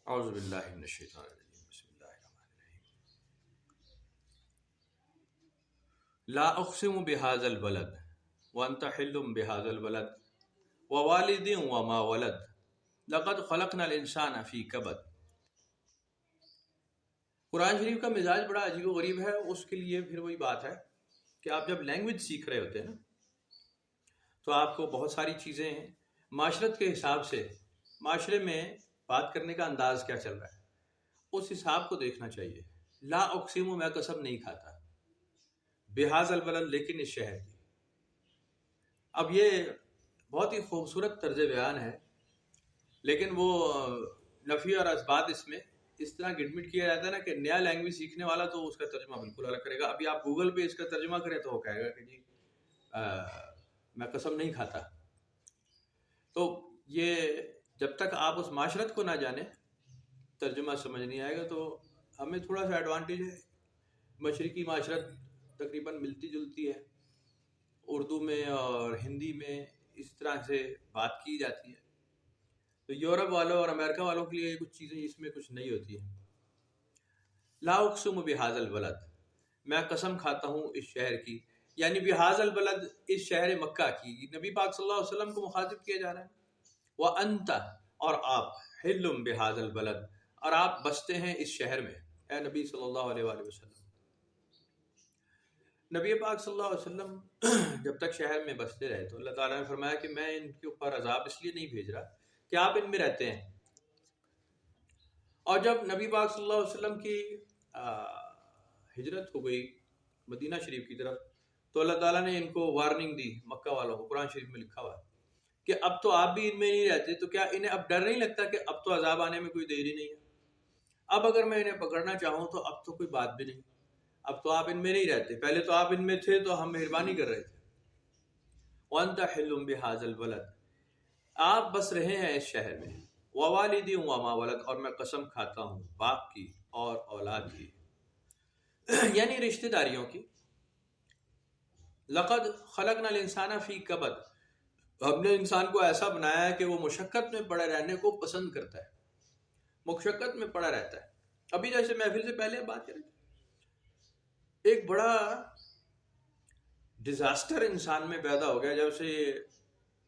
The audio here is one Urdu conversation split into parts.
اعوذ باللہ من الشیطان الرجیم بسم اللہ الرحمن الرحیم لا اقسم بهذا البلد وانت حل بهذا البلد ووالد وما ولد لقد خلقنا الانسان فی کبد۔ قرآن شریف کا مزاج بڑا عجیب و غریب ہے۔ اس کے لیے پھر وہی بات ہے کہ آپ جب لینگویج سیکھ رہے ہوتے ہیں نا تو آپ کو بہت ساری چیزیں معاشرت کے حساب سے معاشرے میں بات کرنے کا انداز کیا چل رہا ہے اس حساب کو دیکھنا چاہیے۔ لا اقسم، میں قسم نہیں کھاتا، بہذا البلد، لیکن اس شہر کی۔ اب یہ بہت ہی خوبصورت طرز بیان ہے، لیکن وہ نفی اور اثبات اس میں اس طرح گڈمٹ کیا جاتا ہے نا کہ نیا لینگویج سیکھنے والا تو اس کا ترجمہ بالکل الگ کرے گا۔ ابھی آپ گوگل پہ اس کا ترجمہ کریں تو وہ کہے گا کہ جی میں قسم نہیں کھاتا۔ تو یہ جب تک آپ اس معاشرت کو نہ جانیں ترجمہ سمجھ نہیں آئے گا۔ تو ہمیں تھوڑا سا ایڈوانٹیج ہے، مشرقی معاشرت تقریباً ملتی جلتی ہے، اردو میں اور ہندی میں اس طرح سے بات کی جاتی ہے۔ تو یورپ والوں اور امریکہ والوں کے لیے کچھ چیزیں اس میں کچھ نہیں ہوتی ہیں۔ لا اقسم بہذا البلد، میں قسم کھاتا ہوں اس شہر کی، یعنی بہذا البلد، اس شہر مکہ کی۔ نبی پاک صلی اللہ علیہ وسلم کو مخاطب کیا جا رہا ہے۔ وَأَنْتَ، اور آپ، حِلٌّ بِهَذَا الْبَلَدِ، اور آپ بستے ہیں اس شہر میں، اے نبی صلی اللہ علیہ وآلہ وسلم۔ نبی پاک صلی اللہ علیہ وسلم جب تک شہر میں بستے رہے تو اللہ تعالیٰ نے فرمایا کہ میں ان کے اوپر عذاب اس لیے نہیں بھیج رہا کہ آپ ان میں رہتے ہیں۔ اور جب نبی پاک صلی اللہ علیہ وسلم کی ہجرت ہو گئی مدینہ شریف کی طرف تو اللہ تعالیٰ نے ان کو وارننگ دی، مکہ والوں کو۔ قرآن شریف میں لکھا ہوا ہے کہ اب تو آپ بھی ان میں نہیں رہتے، تو کیا انہیں اب ڈر نہیں لگتا کہ اب تو عذاب آنے میں کوئی دیری نہیں ہے؟ اب اگر میں انہیں پکڑنا چاہوں تو اب تو کوئی بات بھی نہیں، اب تو آپ ان میں نہیں رہتے، پہلے تو آپ ان میں تھے تو ہم مہربانی کر رہے تھے۔ وَأَنْتَ حِلٌّ بِهَذَا الْبَلَدِ، آپ بس رہے ہیں اس شہر میں۔ وَوَالِدٍ وَمَا وَلَدَ، اور میں قسم کھاتا ہوں باپ کی اور اولاد کی، یعنی رشتہ داریوں کی۔ لَقَدْ خَلَقْنَا الْإِنسَانَ فِي كَبَدٍ، ہم نے انسان کو ایسا بنایا ہے کہ وہ مشقت میں پڑا رہنے کو پسند کرتا ہے، مشقت میں پڑا رہتا ہے۔ ابھی جیسے محفل سے پہلے بات کریں، ایک بڑا ڈیزاسٹر انسان میں پیدا ہو گیا جب سے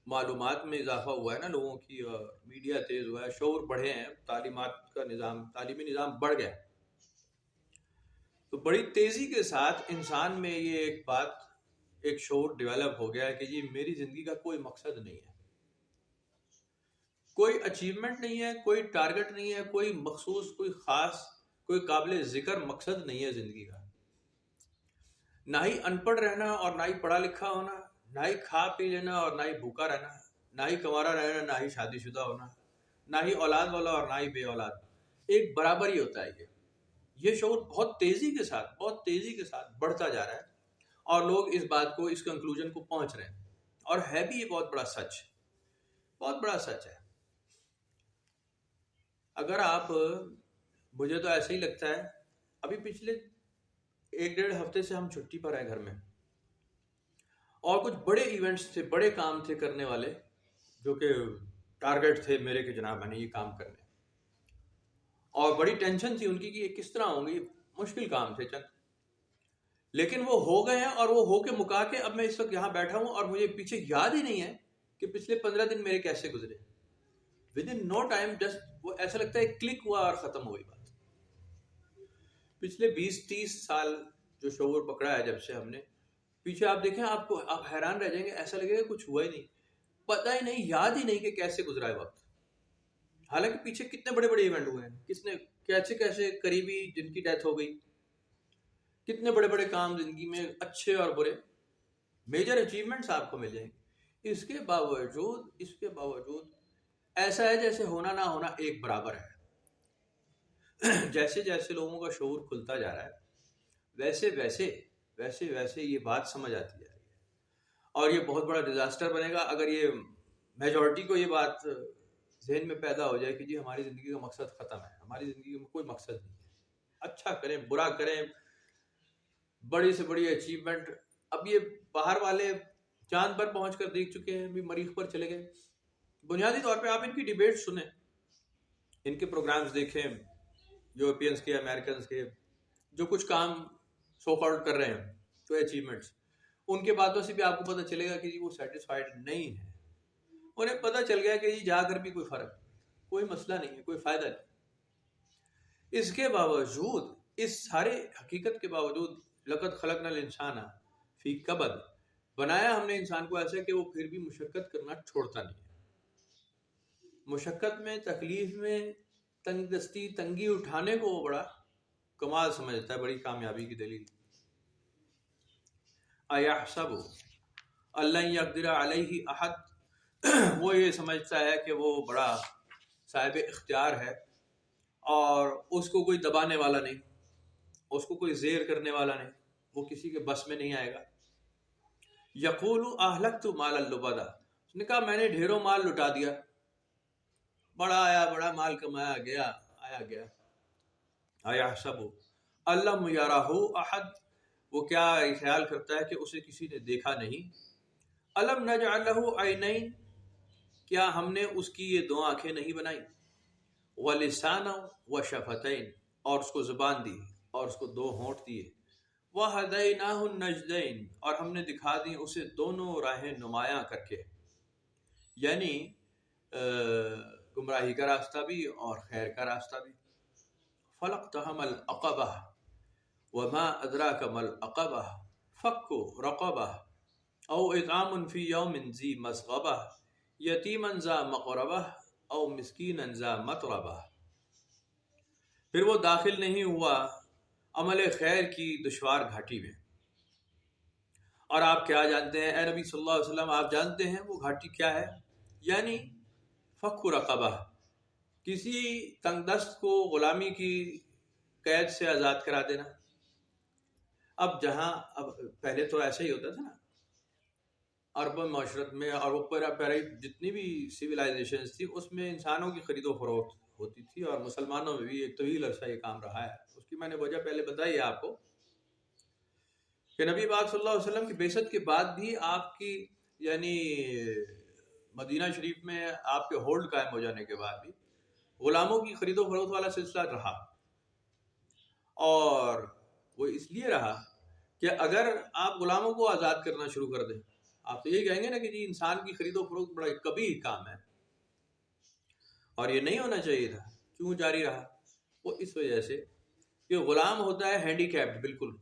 معلومات میں اضافہ ہوا ہے نا لوگوں کی، اور میڈیا تیز ہوا ہے، شعور بڑھے ہیں، تعلیمات کا نظام، تعلیمی نظام بڑھ گیا، تو بڑی تیزی کے ساتھ انسان میں یہ ایک بات، ایک شعور ڈیولپ ہو گیا ہے کہ جی میری زندگی کا کوئی مقصد نہیں ہے، کوئی اچیومنٹ نہیں ہے، کوئی ٹارگٹ نہیں ہے، کوئی مخصوص، کوئی خاص، کوئی قابل ذکر مقصد نہیں ہے زندگی کا۔ نہ ہی ان پڑھ رہنا اور نہ ہی پڑھا لکھا ہونا، نہ ہی کھا پی لینا اور نہ ہی بھوکا رہنا، نہ ہی کنوارا رہنا، نہ ہی شادی شدہ ہونا، نہ ہی اولاد والا اور نہ ہی بے اولاد، ایک برابر ہی ہوتا ہے۔ یہ شعور بہت تیزی کے ساتھ، بہت تیزی کے ساتھ بڑھتا جا رہا ہے، اور لوگ اس بات کو، اس کنکلوژن کو پہنچ رہے ہیں، اور ہے بھی یہ بہت بڑا سچ، بہت بڑا سچ ہے۔ اگر آپ، مجھے تو ایسا ہی لگتا ہے، ابھی پچھلے 1-1.5 ہفتے سے ہم چھٹی پر ہیں گھر میں، اور کچھ بڑے ایونٹس تھے، بڑے کام تھے کرنے والے، جو کہ ٹارگٹ تھے میرے کہ جناب میں نے یہ کام کرنے، اور بڑی ٹینشن تھی ان کی کہ یہ کس طرح ہوں گے، مشکل کام تھے چند، لیکن وہ ہو گئے ہیں، اور وہ ہو کے مکا کے اب میں اس وقت یہاں بیٹھا ہوں، اور مجھے پیچھے یاد ہی نہیں ہے کہ پچھلے 15 دن میرے کیسے گزرے۔ Within no time, just وہ ایسا لگتا ہے کلک ہوا اور ختم ہوئی بات۔ پچھلے 20-30 سال جو شعور پکڑا ہے جب سے ہم نے، پیچھے آپ دیکھیں، آپ حیران رہ جائیں گے، ایسا لگے گا کچھ ہوا ہی نہیں، پتہ ہی نہیں، یاد ہی نہیں کہ کیسے گزرا ہے وقت۔ حالانکہ پیچھے کتنے بڑے بڑے ایونٹ ہوئے ہیں، کس نے کیسے قریبی جن کی ڈیتھ ہو گئی، کتنے بڑے بڑے کام زندگی میں، اچھے اور برے، میجر اچیومنٹس آپ کو مل جائیں گے۔ اس کے باوجود ایسا ہے جیسے ہونا نہ ہونا ایک برابر ہے۔ جیسے جیسے لوگوں کا شعور کھلتا جا رہا ہے ویسے ویسے یہ بات سمجھ آتی جا رہی ہے، اور یہ بہت بڑا ڈیزاسٹر بنے گا اگر یہ میجورٹی کو یہ بات ذہن میں پیدا ہو جائے کہ جی ہماری زندگی کا مقصد ختم ہے، ہماری زندگی میں کوئی مقصد نہیں ہے، اچھا کریں برا کریں، بڑی سے بڑی اچیومنٹ۔ اب یہ باہر والے چاند پر پہنچ کر دیکھ چکے ہیں، بھی مریخ پر چلے گئے۔ بنیادی طور پہ آپ ان کی ڈیبیٹ سنیں، ان کے پروگرامز دیکھیں یورپینس کے امریکنس کے، جو کچھ کام سو کالڈ کر رہے ہیں تو اچیومنٹس، ان کے باتوں سے بھی آپ کو پتہ چلے گا کہ جی وہ سیٹسفائیڈ نہیں ہے. انہیں پتہ چل گیا کہ جی جا کر بھی کوئی فرق، کوئی مسئلہ نہیں ہے، کوئی فائدہ نہیں. اس کے باوجود، اس سارے حقیقت کے باوجود، لقد خلقنا الانسان فی کبد، بنایا ہم نے انسان کو ایسا کہ وہ پھر بھی مشقت کرنا چھوڑتا نہیں ہے. مشقت میں، تکلیف میں، تنگ دستی، تنگی اٹھانے کو وہ بڑا کمال سمجھتا ہے، بڑی کامیابی کی دلیل. ایحسب ان لن یقدر علیہ احد، وہ یہ سمجھتا ہے کہ وہ بڑا صاحب اختیار ہے اور اس کو کوئی دبانے والا نہیں، اس کو کوئی زیر کرنے والا نہیں، وہ کسی کے بس میں نہیں آئے گا. یقول اہلکت مالا لبدا، اس نے کہا میں نے ڈھیروں مال لٹا دیا، بڑا آیا، بڑا مال کمایا، گیا آیا گیا. ایحسب ان لم یرہ احد، وہ کیا خیال کرتا ہے کہ اسے کسی نے دیکھا نہیں. الم نجعل لہ عینین، کیا ہم نے اس کی یہ دو آنکھیں نہیں بنائی. ولسانا وشفتین، اور اس کو زبان دی اور اس کو دو ہونٹ دیے. وہدیناہ النجدین، اور ہم نے دکھا دی اسے دونوں راہیں نمایاں کر کے، یعنی گمراہی کا راستہ بھی اور خیر کا راستہ بھی. فلاقتحم العقبہ وما ادراک ما العقبہ فک رقبہ او اطعام فی یوم ذی مسغبہ یتیما ذا مقربہ او مسکینا ذا متربہ. پھر وہ داخل نہیں ہوا عمل خیر کی دشوار گھاٹی میں. اور آپ کیا جانتے ہیں اے نبی صلی اللہ علیہ وسلم، آپ جانتے ہیں وہ گھاٹی کیا ہے؟ یعنی فک رقبہ، کسی تنگ دست کو غلامی کی قید سے آزاد کرا دینا. اب پہلے تو ایسا ہی ہوتا تھا نا عرب معاشرت میں، اور وہ پہلے جتنی بھی سویلائزیشنز تھی اس میں انسانوں کی خرید و فروخت ہوتی تھی، اور مسلمانوں میں بھی ایک طویل عرصہ یہ کام رہا ہے. اس کی میں نے وجہ پہلے بتائی ہے آپ کو کہ نبی پاک صلی اللہ علیہ وسلم کی بعثت کے بعد بھی آپ کی، یعنی مدینہ شریف میں آپ کے ہولڈ قائم ہو جانے کے بعد بھی غلاموں کی خرید و فروخت والا سلسلہ رہا. اور وہ اس لیے رہا کہ اگر آپ غلاموں کو آزاد کرنا شروع کر دیں، آپ تو یہی کہیں گے نا کہ جی انسان کی خرید و فروخت بڑا کبھی کام ہے اور یہ نہیں ہونا چاہیے تھا. کیوں جاری رہا؟ وہ اس وجہ سے کہ غلام ہوتا ہے ہینڈی کیپڈ، بالکل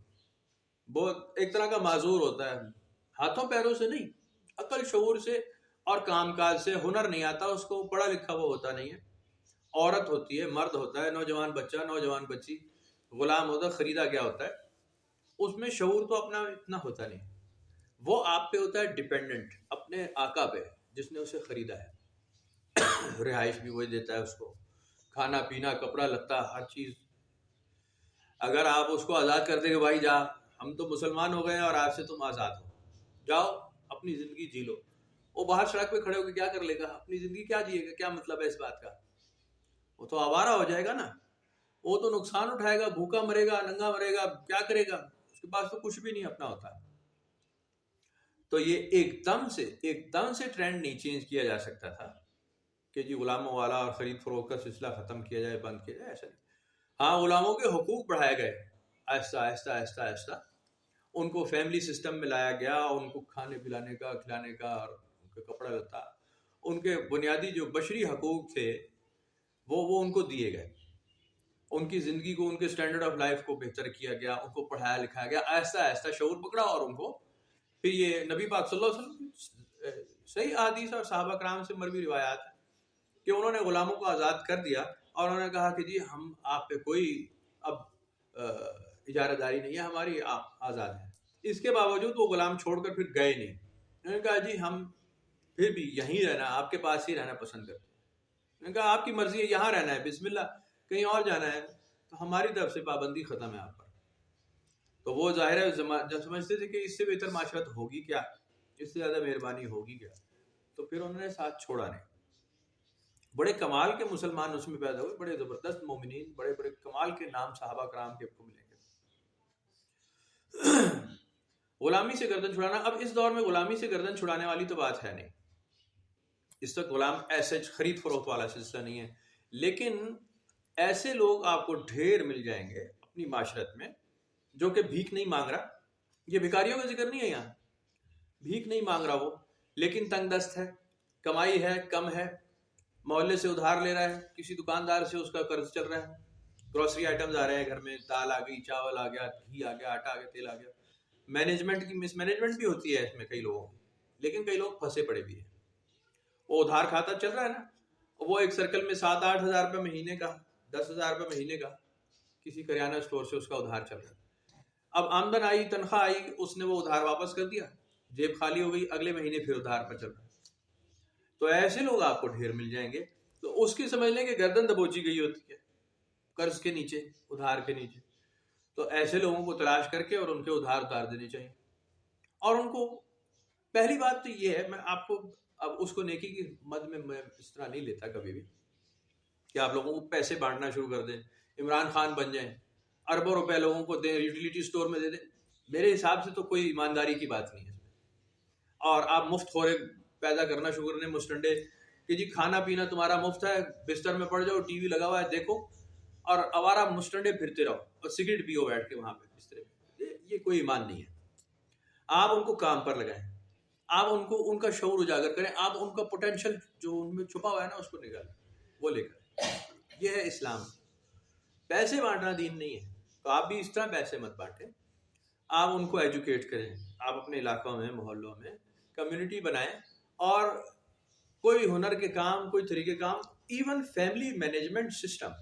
بہت ایک طرح کا معذور ہوتا ہے، ہاتھوں پیروں سے نہیں، عقل شعور سے اور کام کاج سے، ہنر نہیں آتا اس کو، پڑھا لکھا وہ ہوتا نہیں ہے. عورت ہوتی ہے، مرد ہوتا ہے، نوجوان بچہ، نوجوان بچی، غلام ہوتا ہے، خریدا گیا ہوتا ہے. اس میں شعور تو اپنا اتنا ہوتا نہیں، وہ آپ پہ ہوتا ہے ڈیپینڈنٹ، اپنے آقا پہ جس نے اسے خریدا ہے. رہائش بھی وہی دیتا ہے اس کو، کھانا پینا، کپڑا لتا، ہر چیز. اگر آپ اس کو آزاد کر دیں کہ بھائی جا، ہم تو مسلمان ہو گئے ہیں اور آج سے تم آزاد ہو، جاؤ اپنی زندگی جی لو، وہ باہر سڑک پہ کھڑے ہو کے کیا کر لے گا؟ اپنی زندگی کیا جیے گا؟ کیا مطلب ہے اس بات کا؟ وہ تو آوارہ ہو جائے گا نا، وہ تو نقصان اٹھائے گا، بھوکا مرے گا، ننگا مرے گا، کیا کرے گا؟ اس کے پاس تو کچھ بھی نہیں اپنا ہوتا. تو یہ ایک دم سے ٹرینڈ نہیں چینج کیا جا سکتا تھا کہ جی غلاموں والا اور خرید فروخت کا سلسلہ ختم کیا جائے، بند کیا جائے، ایسا نہیں. ہاں، غلاموں کے حقوق بڑھائے گئے آہستہ آہستہ آہستہ آہستہ، ان کو فیملی سسٹم میں لایا گیا، ان کو کھانے پلانے کا، کھلانے کا، اور ان کا کپڑا لتا، ان کے بنیادی جو بشری حقوق تھے وہ ان کو دیے گئے. ان کی زندگی کو، ان کے سٹینڈرڈ آف لائف کو بہتر کیا گیا، ان کو پڑھایا لکھایا گیا، آہستہ آہستہ شعور پکڑا. اور ان کو پھر یہ نبی پاک صلی اللہ علیہ وسلم صحیح احادیث اور صحابہ کرام سے مروی روایات ہے کہ انہوں نے غلاموں کو آزاد کر دیا اور انہوں نے کہا کہ جی ہم آپ پہ کوئی اب اجارہ داری نہیں ہے ہماری، آپ آزاد ہیں. اس کے باوجود وہ غلام چھوڑ کر پھر گئے نہیں. انہوں نے کہا جی ہم پھر بھی یہیں رہنا، آپ کے پاس ہی رہنا پسند کرتے ہیں. انہوں نے کہا آپ کی مرضی ہے، یہاں رہنا ہے، بسم اللہ، کہیں اور جانا ہے تو ہماری طرف سے پابندی ختم ہے آپ پر. تو وہ ظاہر ہے جب سمجھتے تھے کہ اس سے بہتر معاشرت ہوگی کیا، اس سے زیادہ مہربانی ہوگی کیا، تو پھر انہوں نے ساتھ چھوڑا نہیں. بڑے کمال کے مسلمان اس میں پیدا ہوئے، بڑے زبردست مومنین، بڑے بڑے کمال کے نام صحابہ کرام کے کو ملیں گے. غلامی سے گردن چھڑانا، اب اس دور میں غلامی سے گردن چھڑانے والی تو بات ہے نہیں. اس وقت غلام ایسے خرید فروخت والا سلسلہ نہیں ہے، لیکن ایسے لوگ آپ کو ڈھیر مل جائیں گے اپنی معاشرت میں جو کہ بھیک نہیں مانگ رہا. یہ بھکاریوں کا ذکر نہیں ہے یہاں، بھیک نہیں مانگ رہا وہ، لیکن تنگ دست ہے، کمائی ہے کم ہے، محلے سے ادھار لے رہا ہے، کسی دکاندار سے اس کا قرض چل رہا ہے، گروسری آئٹمز آ رہے ہیں گھر میں، دال آ گئی، چاول آ گیا، گھی آ گیا، آٹا آ گیا، تیل آ گیا. مینجمنٹ کی مس مینجمنٹ بھی ہوتی ہے اس میں کئی لوگوں کی، لیکن کئی لوگ پھنسے پڑے بھی ہیں. وہ ادھار کھاتا چل رہا ہے نا، وہ ایک سرکل میں 7-8 ہزار روپے مہینے کا، 10 ہزار روپے مہینے کا کسی کریانہ اسٹور سے اس کا ادھار چل رہا ہے. اب آمدن آئی، تنخواہ آئی، اس نے وہ ادھار واپس کر دیا، جیب خالی ہو گئی، اگلے مہینے پھر ادھار پر چل رہا ہے. تو ایسے لوگ آپ کو ڈھیر مل جائیں گے. تو اس کی سمجھ لیں کہ گردن دبوچی گئی ہوتی ہے قرض کے نیچے، ادھار کے نیچے. تو ایسے لوگوں کو تلاش کر کے اور ان کے ادھار اتار دینے چاہیے. اور ان کو پہلی بات تو یہ ہے، میں آپ کو اب اس کو نیکی کی مد میں اس طرح نہیں لیتا کبھی بھی کہ آپ لوگوں کو پیسے بانٹنا شروع کر دیں، عمران خان بن جائیں، اربوں روپے لوگوں کو دیں، یوٹیلیٹی اسٹور میں دے دیں. میرے حساب سے تو کوئی ایمانداری کی بات نہیں ہے. اور آپ مفت خورے پیدا کرنا شروع کر دیں، مسٹنڈے، کہ جی کھانا پینا تمہارا مفت ہے، بستر میں پڑ جاؤ، ٹی وی لگا ہوا ہے دیکھو، اور آوارہ مسٹنڈے پھرتے رہو اور سگریٹ پیو بیٹھ کے وہاں پہ بسترے میں. یہ کوئی ایمان نہیں ہے. آپ ان کو کام پر لگائیں، آپ ان کو ان کا شعور اجاگر کریں، آپ ان کا پوٹینشیل جو ان میں چھپا ہوا ہے نا اس کو نکالیں، وہ لے کر. یہ ہے اسلام. پیسے بانٹنا دین نہیں ہے. تو آپ بھی اس طرح پیسے مت بانٹیں. آپ ان کو ایجوکیٹ کریں، آپ اپنے علاقوں میں، محلوں میں کمیونٹی بنائیں، اور کوئی ہنر کے کام، کوئی طریقے کام، ایون فیملی مینجمنٹ سسٹم،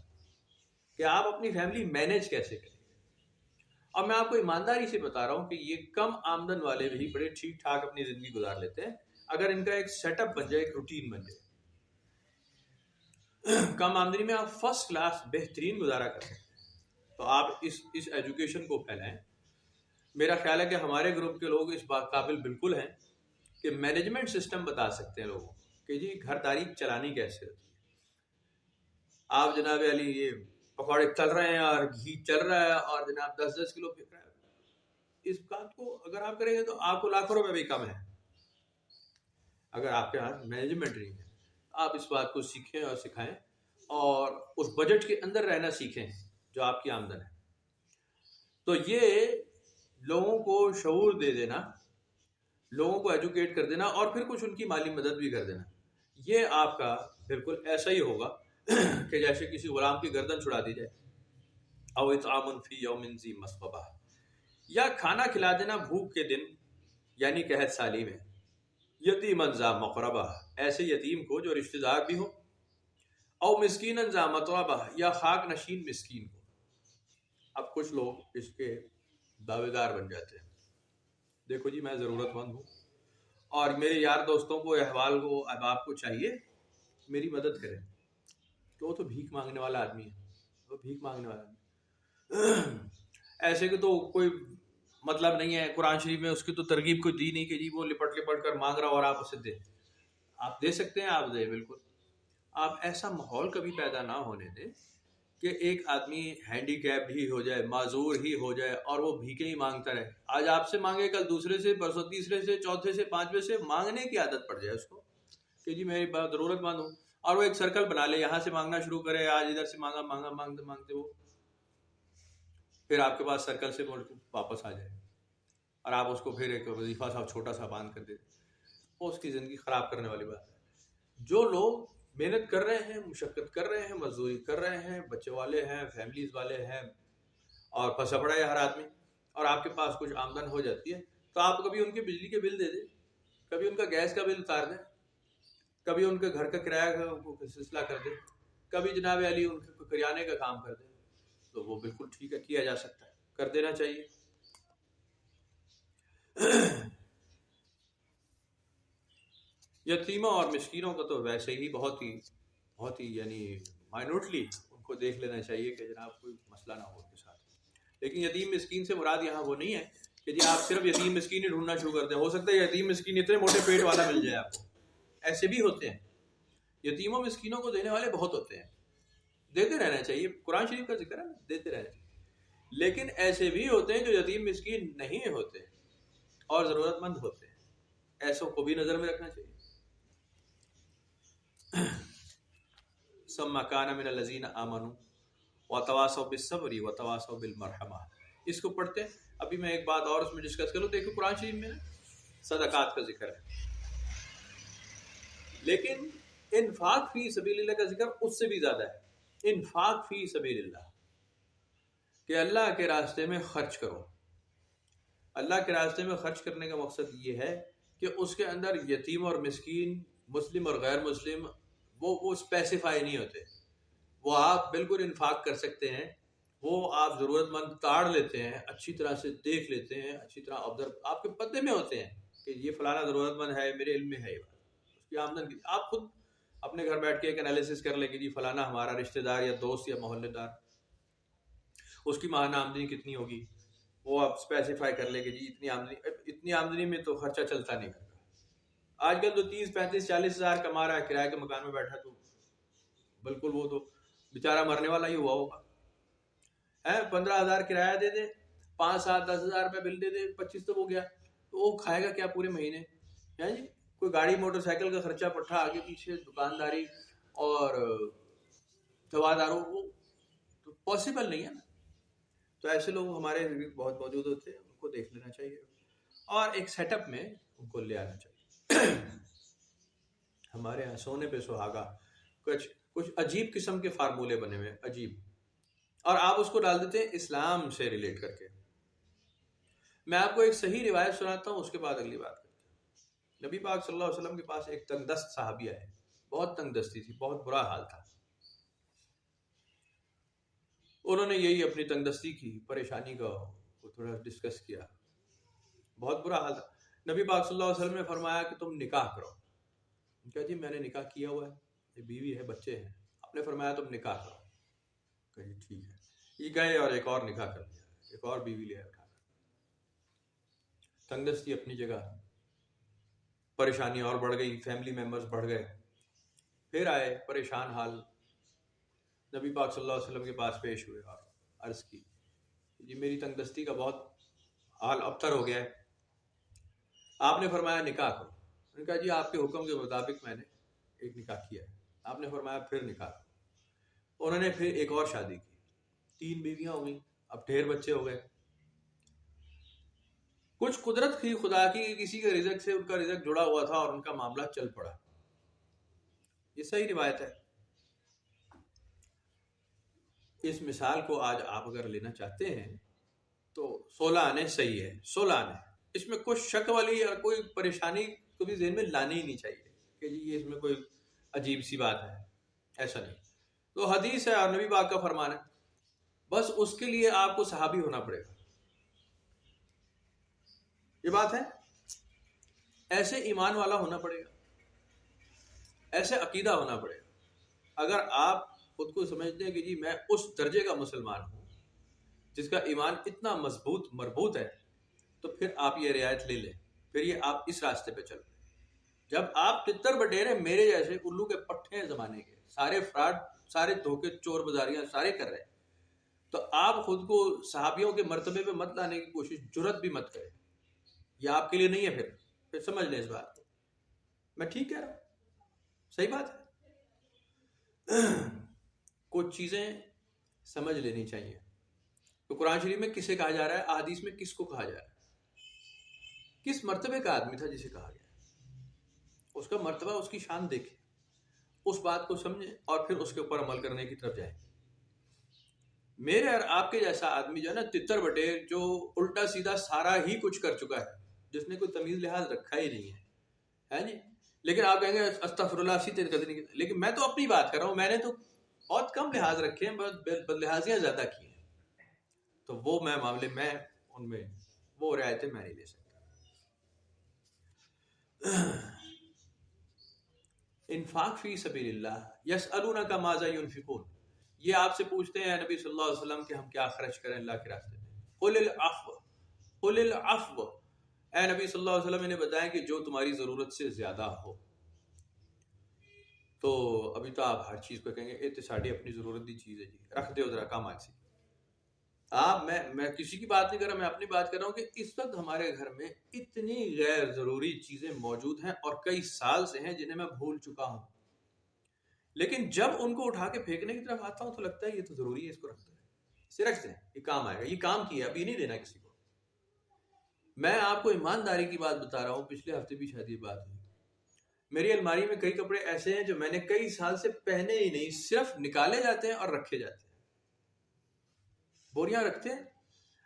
کہ آپ اپنی فیملی مینیج کیسے کریں. اور میں آپ کو ایمانداری سے بتا رہا ہوں کہ یہ کم آمدن والے بھی بڑے ٹھیک ٹھاک اپنی زندگی گزار لیتے ہیں اگر ان کا ایک سیٹ اپ بن جائے، ایک روٹین بن جائے. کم آمدنی میں آپ فرسٹ کلاس بہترین گزارا کر سکتے ہیں. تو آپ اس ایجوکیشن کو پھیلائیں. میرا خیال ہے کہ ہمارے گروپ کے لوگ اس بات قابل بالکل ہیں کہ مینجمنٹ سسٹم بتا سکتے ہیں لوگوں کہ جی گھر داری چلانی کیسے ہوتی ہے. آپ جناب علی یہ پکوڑے تل رہے ہیں اور گھی چل رہا ہے اور جناب 10-10 کلو پھینک رہے ہیں، اس بات کو اگر آپ کریں گے تو آپ کو لاکھوں روپے بھی کم ہے. اگر آپ کے ہاتھ مینجمنٹ نہیں ہے، آپ اس بات کو سیکھیں اور سکھائیں، اور اس بجٹ کے اندر رہنا سیکھیں جو آپ کی آمدن ہے. تو یہ لوگوں کو شعور دے دینا، لوگوں کو ایجوکیٹ کر دینا، اور پھر کچھ ان کی مالی مدد بھی کر دینا، یہ آپ کا بالکل ایسا ہی ہوگا کہ جیسے کسی غلام کی گردن چھڑا دی جائے. او اطعام فی یوم ذی مسغبہ، یا کھانا کھلا دینا بھوک کے دن، یعنی قحط سالی میں. یتیما ذا مقربہ، ایسے یتیم کو جو رشتہ دار بھی ہو. او مسکینا ذا متربہ، یا خاک نشین مسکین کو. اب کچھ لوگ اس کے دعوے دار بن جاتے ہیں، دیکھو جی میں ضرورت مند ہوں اور میرے یار دوستوں کو، احوال کو، احباب کو چاہیے میری مدد کریں. تو وہ تو بھیک مانگنے والا آدمی ہے، وہ بھیک مانگنے والا آدمی. ایسے کہ تو کوئی مطلب نہیں ہے. قرآن شریف میں اس کی تو ترغیب کوئی دی نہیں کہ جی وہ لپٹ لپٹ کر مانگ رہا اور آپ اسے دیں. آپ دے سکتے ہیں، آپ دیں بالکل. آپ ایسا ماحول کبھی پیدا نہ ہونے دیں کہ ایک آدمی ہینڈی کیپ ہی ہو جائے، معذور ہی ہو جائے، اور وہ بھیکیں ہی مانگتا رہے. آج آپ سے مانگے، کل دوسرے سے، پرسوں تیسرے سے، چوتھے سے، پانچویں سے مانگنے کی عادت پڑ جائے اس کو کہ جی میں ضرورت مند ہوں، اور وہ ایک سرکل بنا لے، یہاں سے مانگنا شروع کرے. آج ادھر سے مانگا مانگا مانگتے مانگتے وہ پھر آپ کے پاس سرکل سے واپس آ جائے، اور آپ اس کو پھر ایک وظیفہ سا چھوٹا سا باندھ کر دے. وہ اس کی زندگی خراب کرنے والی بات ہے. جو لوگ محنت کر رہے ہیں، مشقت کر رہے ہیں، مزدوری کر رہے ہیں، بچے والے ہیں، فیملیز والے ہیں، اور پھنسا پڑا ہے ہر آدمی، اور آپ کے پاس کچھ آمدن ہو جاتی ہے، تو آپ کبھی ان کے بجلی کے بل دے دیں، کبھی ان کا گیس کا بل اتار دیں، کبھی ان کے گھر کا کرایہ کا سلسلہ کر دیں، کبھی جناب علی ان کے کریانے کا کام کر دیں. تو وہ بالکل ٹھیک ہے، کیا جا سکتا ہے، کر دینا چاہیے. یتیموں اور مسکینوں کا تو ویسے ہی بہت ہی یعنی مائنوٹلی ان کو دیکھ لینا چاہیے کہ جناب کوئی مسئلہ نہ ہو ان کے ساتھ. لیکن یتیم مسکین سے مراد یہاں وہ نہیں ہے کہ جی آپ صرف یتیم مسکین ہی ڈھونڈنا شروع کر دیں. ہو سکتا ہے یتیم مسکین اتنے موٹے پیٹ والا مل جائے آپ کو، ایسے بھی ہوتے ہیں. یتیموں مسکینوں کو دینے والے بہت ہوتے ہیں، دیتے رہنا چاہیے. قرآن شریف کا ذکر ہے، دیتے رہنا چاہیے. لیکن ایسے بھی ہوتے ہیں جو یتیم مسکین نہیں ہوتے اور ضرورت مند ہوتے ہیں، ایسوں کو بھی نظر میں رکھنا چاہیے. ثم كان من الذين آمنوا وتواصوا بالصبر وتواصوا بالمرحمہ. اس کو پڑھتے ہیں. ابھی میں ایک بات اور اس میں ڈسکس کروں. دیکھو قرآن شریف میں صدقات کا ذکر ہے، لیکن انفاق فی سبیل اللہ کا ذکر اس سے بھی زیادہ ہے. انفاق فی سبیل اللہ، کہ اللہ کے راستے میں خرچ کرو. اللہ کے راستے میں خرچ کرنے کا مقصد یہ ہے کہ اس کے اندر یتیم اور مسکین، مسلم اور غیر مسلم، وہ اسپیسیفائی نہیں ہوتے. وہ آپ بالکل انفاق کر سکتے ہیں، وہ آپ ضرورت مند تاڑ لیتے ہیں، اچھی طرح سے دیکھ لیتے ہیں، اچھی طرح آبزرو، آپ کے پتے میں ہوتے ہیں کہ یہ فلانا ضرورت مند ہے، میرے علم میں ہے، اس کی آمدن کی. آپ خود اپنے گھر بیٹھ کے ایک انالیسس کر لیں کہ جی فلانا ہمارا رشتہ دار یا دوست یا محلے دار، اس کی ماہانہ آمدنی کتنی ہوگی، وہ آپ اسپیسیفائی کر لیں کہ جی اتنی آمدنی میں تو خرچہ چلتا نہیں کرتا. آج کل تو 30-35-40 ہزار کما رہا ہے، کرائے کے مکان میں بیٹھا، تو بالکل وہ تو بیچارہ مرنے والا ہی ہوا ہوگا. 15,000 کرایہ دے دے، 5-7-10 ہزار روپے بل دے دے، 25 تو ہو گیا، تو وہ کھائے گا کیا پورے مہینے؟ ہے جی. کوئی گاڑی موٹر سائیکل کا خرچہ پٹھا، آگے پیچھے دکانداری اور دواداروں، وہ تو پاسبل نہیں ہے نا. تو ایسے لوگ ہمارے بہت موجود ہوتے ہیں، ان کو دیکھ لینا چاہیے اور ایک سیٹ اپ میں ان کو لے آنا چاہیے. ہمارے یہاں سونے پہ سہاگا، کچھ عجیب قسم کے فارمولے بنے ہوئے، عجیب، اور آپ اس کو ڈال دیتے ہیں اسلام سے ریلیٹ کر کے. میں آپ کو ایک صحیح روایت سناتا ہوں، اس کے بعد اگلی بات کرتے ہیں. نبی پاک صلی اللہ علیہ وسلم کے پاس ایک تنگ دست صحابی آئے، بہت تنگ دستی تھی، بہت برا حال تھا. انہوں نے یہی اپنی تنگ دستی کی، پریشانی کا تھوڑا ڈسکس کیا، بہت برا حال تھا. نبی پاک صلی اللہ علیہ وسلم نے فرمایا کہ تم نکاح کرو. کہا جی میں نے نکاح کیا ہوا ہے، بیوی ہے، بچے ہیں. آپ نے فرمایا تم نکاح کرو. کہا جی ٹھیک ہے. یہ گئے اور ایک اور نکاح کر دیا، ایک اور بیوی لے رکھا. تنگ دستی اپنی جگہ، پریشانی اور بڑھ گئی، فیملی ممبرز بڑھ گئے. پھر آئے پریشان حال، نبی پاک صلی اللہ علیہ وسلم کے پاس پیش ہوئے اور عرض کی جی میری تنگ دستی کا بہت حال ابتر ہو گیا ہے. آپ نے فرمایا نکاح کرو. میں نے کہا جی آپ کے حکم کے مطابق میں نے ایک نکاح کیا ہے. آپ نے فرمایا پھر نکاح کرو. انہوں نے پھر ایک اور شادی کی، 3 بیویاں ہو گئیں، اب ڈھیر بچے ہو گئے. کچھ قدرت تھی خدا کی، کسی کے رزق سے ان کا رزق جڑا ہوا تھا اور ان کا معاملہ چل پڑا. یہ صحیح روایت ہے. اس مثال کو آج آپ اگر لینا چاہتے ہیں تو 16 آنے صحیح ہے، 16 آنے. اس میں کوئی شک والی اور کوئی پریشانی کبھی ذہن میں لانی ہی نہیں چاہیے کہ جی یہ اس میں کوئی عجیب سی بات ہے، ایسا نہیں. تو حدیث ہے اور نبی پاک کا فرمان ہے، بس اس کے لیے آپ کو صحابی ہونا پڑے گا. یہ بات ہے، ایسے ایمان والا ہونا پڑے گا، ایسے عقیدہ ہونا پڑے گا. اگر آپ خود کو سمجھتے ہیں کہ جی میں اس درجے کا مسلمان ہوں جس کا ایمان اتنا مضبوط مربوط ہے، تو پھر آپ یہ رعایت لے لیں، پھر یہ آپ اس راستے پہ چلیں. جب آپ تتر بٹیرے میرے جیسے الو کے پٹھے ہیں زمانے کے، سارے فراڈ، سارے دھوکے، چور بازاریاں سارے کر رہے ہیں، تو آپ خود کو صحابیوں کے مرتبے پہ مت لانے کی کوشش، جرت بھی مت کریں. یہ آپ کے لیے نہیں ہے. پھر سمجھ لیں اس بات کو. میں ٹھیک کہہ رہا ہوں، صحیح بات ہے. کچھ چیزیں سمجھ لینی چاہیے. تو قرآن شریف میں کسے کہا جا رہا ہے، احادیث میں کس کو کہا جا رہا ہے، کس مرتبے کا آدمی تھا جسے کہا گیا، اس کا مرتبہ، اس کی شان دیکھیں، اس بات کو سمجھیں اور پھر اس کے اوپر عمل کرنے کی طرف جائیں. میرے اور آپ کے جیسا آدمی جو ہے نا تتر بٹیر، جو الٹا سیدھا سارا ہی کچھ کر چکا ہے، جس نے کوئی تمیز لحاظ رکھا ہی نہیں ہے جی. لیکن آپ کہیں گے استغفر اللہ سی تیری قدر نہیں. لیکن میں تو اپنی بات کر رہا ہوں، میں نے تو بہت کم لحاظ رکھے ہیں، بہت بد لحاظیاں زیادہ کی ہیں. تو وہ میں معاملے میں ان میں وہ رعایتیں میں نہیں لے سکتا. انفاق فی سبیل اللہ، یسألونک ماذا ینفقون، یہ آپ سے پوچھتے ہیں نبی صلی اللہ علیہ وسلم کہ ہم کیا خرچ کریں اللہ کے راستے میں. قل العفو، قل العفو، اے نبی صلی اللہ علیہ وسلم انہیں بتائیں کہ جو تمہاری ضرورت سے زیادہ ہو. تو ابھی تو آپ ہر چیز پہ کہیں گے یہ تو ساڑھی اپنی ضرورت دی چیز ہے جی، رکھ دے ادھر کام آج سے. آپ میں کسی کی بات نہیں کر رہا، میں اپنی بات کر رہا ہوں کہ اس وقت ہمارے گھر میں اتنی غیر ضروری چیزیں موجود ہیں اور کئی سال سے ہیں جنہیں میں بھول چکا ہوں. لیکن جب ان کو اٹھا کے پھینکنے کی طرف آتا ہوں تو لگتا ہے یہ تو ضروری ہے، اس کو رکھ دیں، اسے رکھ دیں، یہ کام آئے گا، یہ کام کیا، ابھی نہیں دینا کسی کو۔ میں آپ کو ایمانداری کی بات بتا رہا ہوں، پچھلے ہفتے بھی شاید یہ بات ہوئی، میری الماری میں کئی کپڑے ایسے ہیں جو میں نے کئی سال سے پہنے ہی نہیں، صرف نکالے جاتے ہیں اور رکھے جاتے ہیں، بوریاں رکھتے ہیں،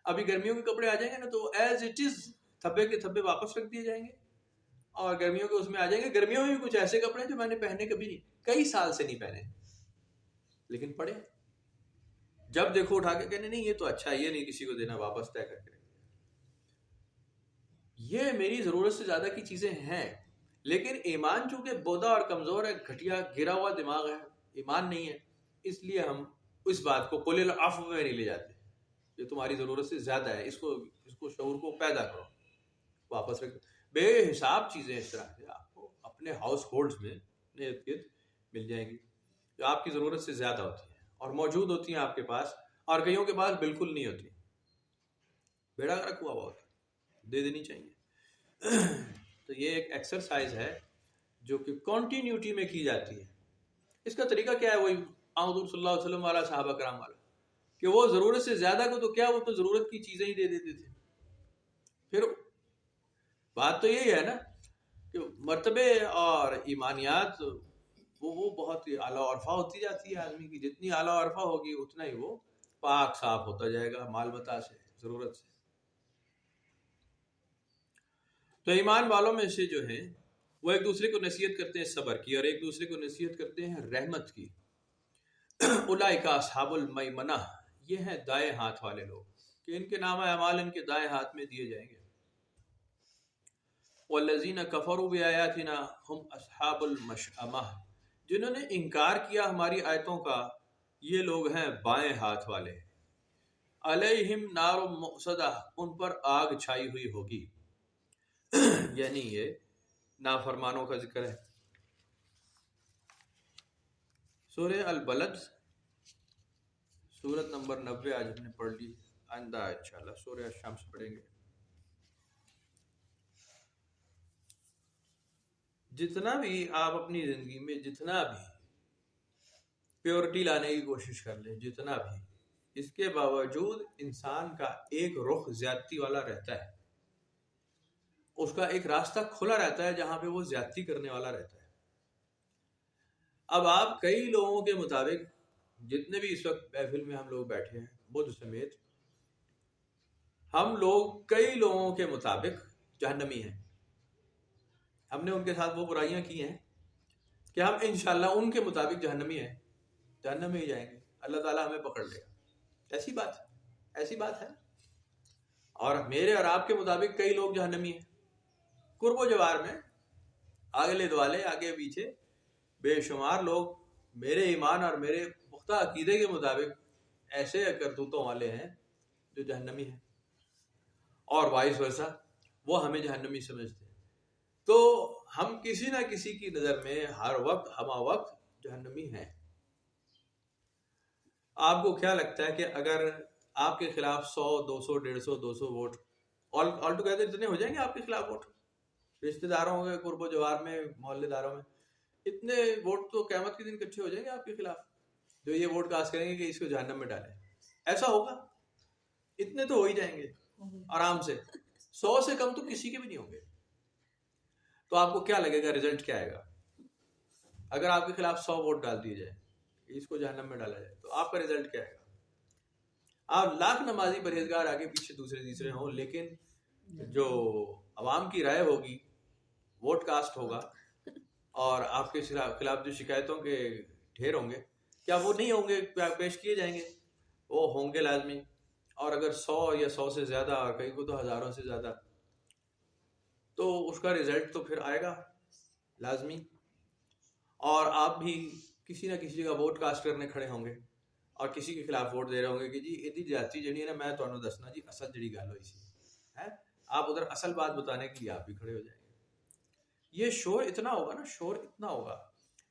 ابھی گرمیوں کے کپڑے آ جائیں گے نا تو ایز اٹ از تھبے کے تھبے واپس رکھ دیے جائیں گے، اور گرمیوں کے اس میں آ جائیں گے۔ گرمیوں میں بھی کچھ ایسے کپڑے ہیں جو میں نے پہنے کبھی نہیں، کئی سال سے نہیں پہنے، لیکن پڑے، جب دیکھو اٹھا کے کہنے نہیں یہ تو اچھا ہے، یہ نہیں کسی کو دینا، واپس طے کر کے۔ یہ میری ضرورت سے زیادہ کی چیزیں ہیں، لیکن ایمان چونکہ بودا اور کمزور ہے، گھٹیا گرا ہوا دماغ ہے، ایمان نہیں ہے، اس لیے ہم اس بات کو قل العفو میں نہیں لے جاتے، یہ تمہاری ضرورت سے زیادہ ہے، اس کو شعور کو پیدا کرو، واپس رکھ۔ بے حساب چیزیں اس طرح سے آپ کو اپنے ہاؤس ہولڈز میں اپنے ارد گرد مل جائیں گی جو آپ کی ضرورت سے زیادہ ہوتی ہیں اور موجود ہوتی ہیں آپ کے پاس، اور کئیوں کے پاس بالکل نہیں ہوتی، بیڑا غرق ہوا ہوتا ہے، دے دینی چاہیے۔ تو یہ ایک ایکسرسائز ہے جو کہ کنٹینیوٹی میں کی جاتی ہے۔ اس کا طریقہ کیا ہے؟ وہی حضور صلی اللہ علیہ وسلم والا، صحابہ کرام والا، کہ وہ ضرورت سے زیادہ کو تو کیا، وہ تو ضرورت کی چیزیں ہی دے دیتے تھے۔ پھر بات تو یہی ہے نا کہ مرتبے اور ایمانیات وہ بہت ہی اعلیٰ عرفہ ہوتی جاتی ہے آدمی کی، جتنی اعلیٰ عرفہ ہوگی اتنا ہی وہ پاک صاف ہوتا جائے گا مال متا سے، ضرورت سے۔ تو ایمان والوں میں سے جو ہیں وہ ایک دوسرے کو نصیحت کرتے ہیں صبر کی، اور ایک دوسرے کو نصیحت کرتے ہیں رحمت کی۔ اولئک اصحاب المیمنہ، یہ ہیں دائیں ہاتھ والے لوگ، کہ ان کے نام اعمال ان کے دائیں ہاتھ میں دیے جائیں گے۔ والذین کفروا بآیاتنا ہم اصحاب المشأمہ، جنہوں نے انکار کیا ہماری آیتوں کا، یہ لوگ ہیں بائیں ہاتھ والے۔ علیہم نار مؤصدہ، ان پر آگ چھائی ہوئی ہوگی، یعنی یہ نافرمانوں کا ذکر ہے۔ سورہ البلد، سورت نمبر 90 آج ہم نے پڑھ لی، آئندہ انشاءاللہ سورہ الشمس پڑھیں گے۔ جتنا بھی آپ اپنی زندگی میں جتنا بھی پیورٹی لانے کی کوشش کر لیں، جتنا بھی، اس کے باوجود انسان کا ایک رخ زیادتی والا رہتا ہے، اس کا ایک راستہ کھلا رہتا ہے جہاں پہ وہ زیادتی کرنے والا رہتا ہے۔ اب آپ کئی لوگوں کے مطابق، جتنے بھی اس وقت محفل میں ہم لوگ بیٹھے ہیں بدھ سمیت، ہم لوگ کئی لوگوں کے مطابق جہنمی ہیں۔ ہم نے ان کے ساتھ وہ برائیاں کی ہیں کہ ہم انشاءاللہ ان کے مطابق جہنمی ہیں، جہنم میں ہی جائیں گے، اللہ تعالیٰ ہمیں پکڑ لے گا، ایسی بات ہے۔ اور میرے اور آپ کے مطابق کئی لوگ جہنمی ہیں، قرب و جوار میں، اگلے دوالے، آگے پیچھے بے شمار لوگ میرے ایمان اور میرے پختہ عقیدے کے مطابق ایسے کرتوتوں والے ہیں جو جہنمی ہیں، اور وائس ورثہ، وہ ہمیں جہنمی سمجھتے ہیں۔ تو ہم کسی نہ کسی کی نظر میں ہر وقت ہمہ وقت جہنمی ہیں۔ آپ کو کیا لگتا ہے کہ اگر آپ کے خلاف 100 200 150 200 ووٹ آل ٹوگیدر اتنے ہو جائیں گے آپ کے خلاف ووٹ، رشتہ داروں کے قرب و جوار میں، محلے داروں میں، اتنے ووٹ تو قیامت کے دن اکٹھے ہو جائیں گے آپ کے خلاف، جو یہ ووٹ کاسٹ کریں گے کہ اس کو جہنم میں ڈالیں؟ ایسا ہوگا؟ اتنے تو ہو ہی جائیں گے آرام سے، 100 سے کم تو کسی کے بھی نہیں ہوں گے۔ تو آپ کو کیا لگے گا رزلٹ کیا آئے گا اگر آپ کے خلاف 100 ووٹ ڈال دیے جائیں، اس کو جہنم میں ڈالا جائے، تو آپ کا رزلٹ کیا آئے گا؟ آپ لاکھ نمازی پرہیزگار آگے پیچھے دوسرے تیسرے ہوں، لیکن جو عوام کی رائے ہوگی، ووٹ کاسٹ ہوگا، اور آپ کے خلاف جو شکایتوں کے ڈھیر ہوں گے، کیا وہ نہیں ہوں گے، پیش کیے جائیں گے؟ وہ ہوں گے لازمی۔ اور اگر 100 یا 100 سے زیادہ، اور کئی کو تو ہزاروں سے زیادہ، تو اس کا رزلٹ تو پھر آئے گا لازمی، اور آپ بھی کسی نہ کسی جگہ ووٹ کاسٹ کرنے کھڑے ہوں گے اور کسی کے خلاف ووٹ دے رہے ہوں گے کہ جی یہ جاتی جڑی ہے نا، میں تمہیں دسنا جی اصل جڑی گل ہوئی سی ہے، آپ ادھر اصل بات بتانے کے لیے آپ بھی کھڑے ہو جائیں گے۔ یہ شور اتنا ہوگا نا، شور اتنا ہوگا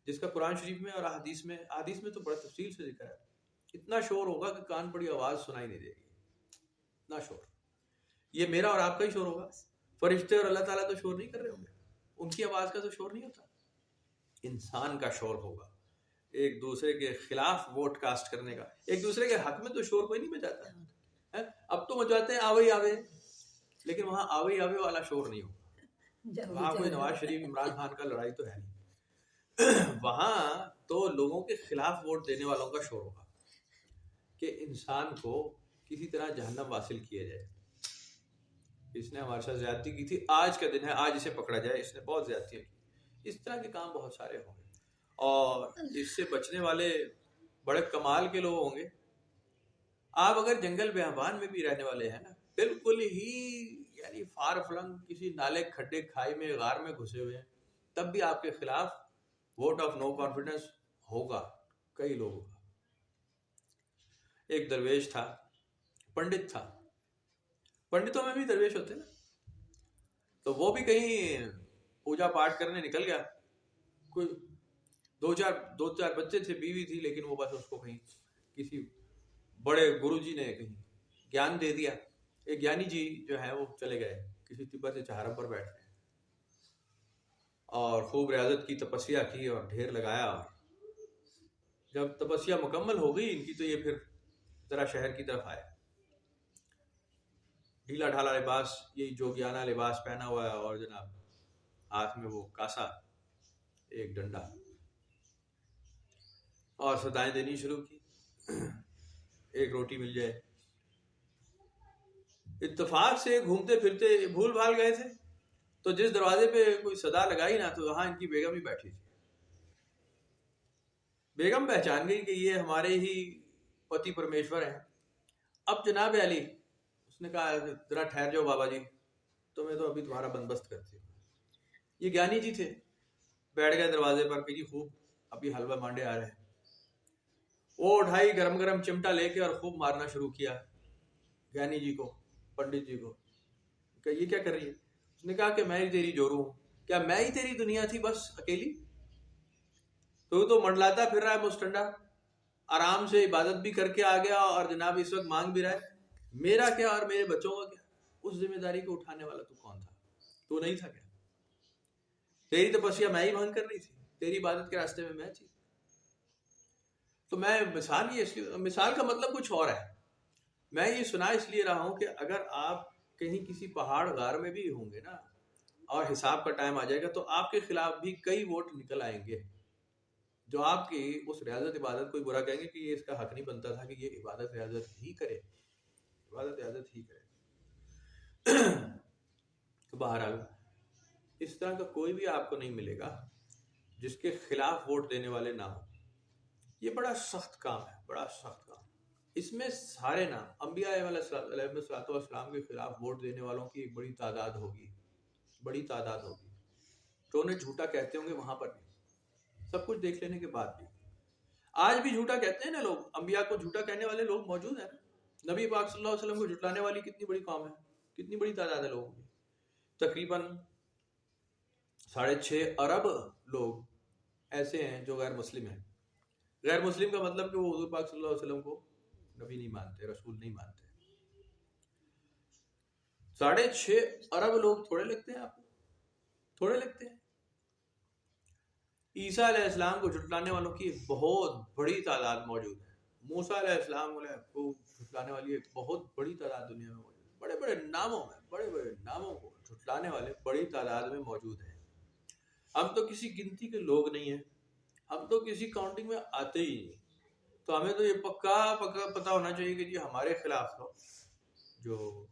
جس کا قرآن شریف میں اور حدیث میں تو بڑا تفصیل سے ذکر ہے، اتنا شور ہوگا کہ کان پڑی آواز سنائی نہیں دے گی، اتنا شور۔ یہ میرا اور آپ کا ہی شور ہوگا، فرشتے اور اللہ تعالیٰ تو شور نہیں کر رہے ہوں گے، ان کی آواز کا تو شور نہیں ہوتا، انسان کا شور ہوگا، ایک دوسرے کے خلاف ووٹ کاسٹ کرنے کا. ایک دوسرے کے حق میں تو شور کوئی نہیں مچاتا. اب تو مچاتے ہیں آوے آوے، لیکن وہاں آوے آوے والا شور نہیں ہوگا. وہاں کوئی نواز شریف عمران خان کا لڑائی تو ہے نہیں. وہاں تو لوگوں کے خلاف ووٹ دینے والوں کا شور ہوگا کہ انسان کو کسی طرح جہنم واصل کیا جائے. اس نے ہمارے ساتھ زیادتی کی تھی، آج کا دن ہے، آج اسے پکڑا جائے، اس نے بہت زیادتی کی. اس طرح کے کام بہت سارے ہوں گے اور اس سے بچنے والے بڑے کمال کے لوگ ہوں گے. آپ اگر جنگل بیابان میں بھی رہنے والے ہیں نا، بالکل ہی یعنی فار فلنگ کسی نالے کھڈے کھائی میں غار میں گھسے ہوئے ہیں، تب بھی آپ کے خلاف ووٹ آف نو کانفیڈنس ہوگا کئی لوگوں کا. ایک درویش تھا، پنڈت تھا. پنڈتوں میں بھی درویش ہوتے نا، تو وہ بھی کہیں پوجا پاٹ کرنے نکل گیا. کوئی دو چار بچے تھے، بیوی تھی، لیکن وہ بس اس کو کہیں کسی بڑے گرو جی نے کہیں گیان دے دیا. ایک گیانی جی جو ہے وہ چلے گئے کسی تبت چہارم پر بیٹھ گئے اور خوب ریاضت کی، تپسیا کی اور ڈھیر لگایا. اور جب تپسیا مکمل ہو گئی ان کی تو یہ پھر ذرا شہر کی طرف آئے. ڈھیلا ڈھالا لباس، یہی جوگیانہ لباس پہنا ہوا ہے، اور جناب ہاتھ میں وہ کاسا، ایک ڈنڈا، اور صدائیں دینی شروع کی ایک روٹی مل جائے. اتفاق سے گھومتے پھرتے بھول بھال گئے تھے، تو جس دروازے پہ کوئی صدا لگائی نا، تو وہاں ان کی بیگم ہی بیٹھی تھی. بیگم پہچان گئی کہ یہ ہمارے ہی پتی پرمیشور ہیں. اب جناب علی اس نے کہا ذرا ٹھہر جاؤ بابا جی، تمہیں تو ابھی تمہارا بندوبست کرتے. یہ گیانی جی تھے، بیٹھ گئے دروازے پر کہ جی خوب ابھی حلوہ مانڈے آ رہے ہیں. وہ اٹھائی گرم گرم چمٹا لے کے اور خوب مارنا شروع کیا گیانی جی کو، پنڈت جی کو. کہ یہ کیا کر رہی ہے؟ اس نے کہا کہ میں ہی تیری جورو ہوں. کیا میں ہی تیری دنیا تھی بس اکیلی؟ تو منڈلاتا پھر رہا ہے مستنڈا، آرام سے عبادت بھی کر کے آ گیا اور جناب اس وقت مانگ بھی رہا ہے. میرا کیا اور میرے بچوں کا کیا؟ اس ذمہ داری کو اٹھانے والا تو کون تھا؟ تو نہیں تھا کیا؟ تیری تپسیا میں ہی بھنگ کر رہی تھی، تیری عبادت کے راستے میں میں تھی. تو میں مثال کا مطلب کچھ اور ہے. میں یہ سنا اس لیے رہا ہوں کہ اگر آپ کہیں کسی پہاڑ غار میں بھی ہوں گے نا اور حساب کا ٹائم آ جائے گا، تو آپ کے خلاف بھی کئی ووٹ نکل آئیں گے جو آپ کی اس ریاضت عبادت کو برا کہیں گے کہ یہ اس کا حق نہیں بنتا تھا کہ یہ عبادت ریاضت ہی کرے. تو بہرحال اس طرح کا کوئی بھی آپ کو نہیں ملے گا جس کے خلاف ووٹ دینے والے نہ ہوں. یہ بڑا سخت کام ہے، بڑا سخت کام. اس میں سارے نام انبیاء علیہ السلام کے خلاف ووٹ دینے والوں کی ایک بڑی تعداد ہوگی. تو انہیں جھوٹا کہتے ہوں گے وہاں پر بھی، سب کچھ دیکھ لینے کے بعد بھی. آج بھی جھوٹا کہتے ہیں نا لوگ، انبیاء کو جھوٹا کہنے والے لوگ موجود ہیں. نبی پاک صلی اللہ علیہ وسلم کو جھٹلانے والی کتنی بڑی قوم ہے، کتنی بڑی تعداد ہے لوگوں کی. تقریباً 6.5 ارب لوگ ایسے ہیں جو غیر مسلم ہیں. غیر مسلم کا مطلب کہ وہ حضور پاک صلی اللہ علیہ وسلم کو نبی نہیں مانتے، رسول نہیں مانتے. 6.5 ارب لوگ تھوڑے لگتے ہیں آپ کو؟ تھوڑے لگتے ہیں؟ عیسیٰ علیہ السلام کو جھٹلانے والوں کی بہت بڑی تعداد موجود ہے. موسیٰ علیہ السلام کو جھٹلانے والی ایک بہت بڑی تعداد دنیا میں موجود ہے. بڑے بڑے ناموں کو جھٹلانے والے بڑی تعداد میں موجود ہیں. ہم تو کسی گنتی کے لوگ نہیں ہیں، ہم تو کسی کاؤنٹنگ میں آتے ہی نہیں. تو ہمیں تو یہ پکا پتہ ہونا چاہیے کہ جی ہمارے خلاف تو جو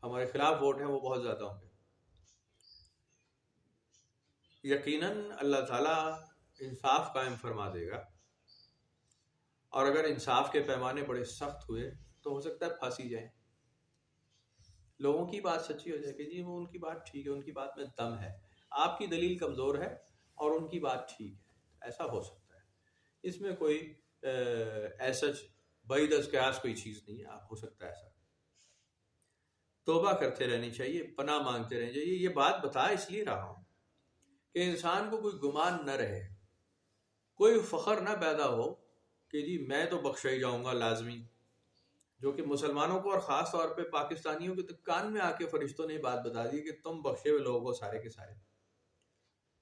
ہمارے خلاف ووٹ ہیں وہ بہت زیادہ ہوں گے. یقیناً اللہ تعالیٰ انصاف قائم فرما دے گا، اور اگر انصاف کے پیمانے بڑے سخت ہوئے تو ہو سکتا ہے پھنسی جائیں. لوگوں کی بات سچی ہو جائے کہ جی وہ ان کی بات ٹھیک ہے، ان کی بات میں دم ہے، آپ کی دلیل کمزور ہے اور ان کی بات ٹھیک ہے. ایسا ہو سکتا ہے. اس میں کوئی ایسا بعید از قیاس کوئی چیز نہیں ہے. آپ ہو سکتا ہے ایسا. توبہ کرتے رہنی چاہیے، پناہ مانگتے رہنا چاہیے. یہ بات بتا اس لیے رہا ہوں کہ انسان کو کوئی گمان نہ رہے، کوئی فخر نہ پیدا ہو کہ جی میں تو بخشا ہی جاؤں گا لازمی. جو کہ مسلمانوں کو اور خاص طور پہ پاکستانیوں کے کان میں آ کے فرشتوں نے بات بتا دی کہ تم بخشے ہوئے لوگ ہو سارے کے سارے.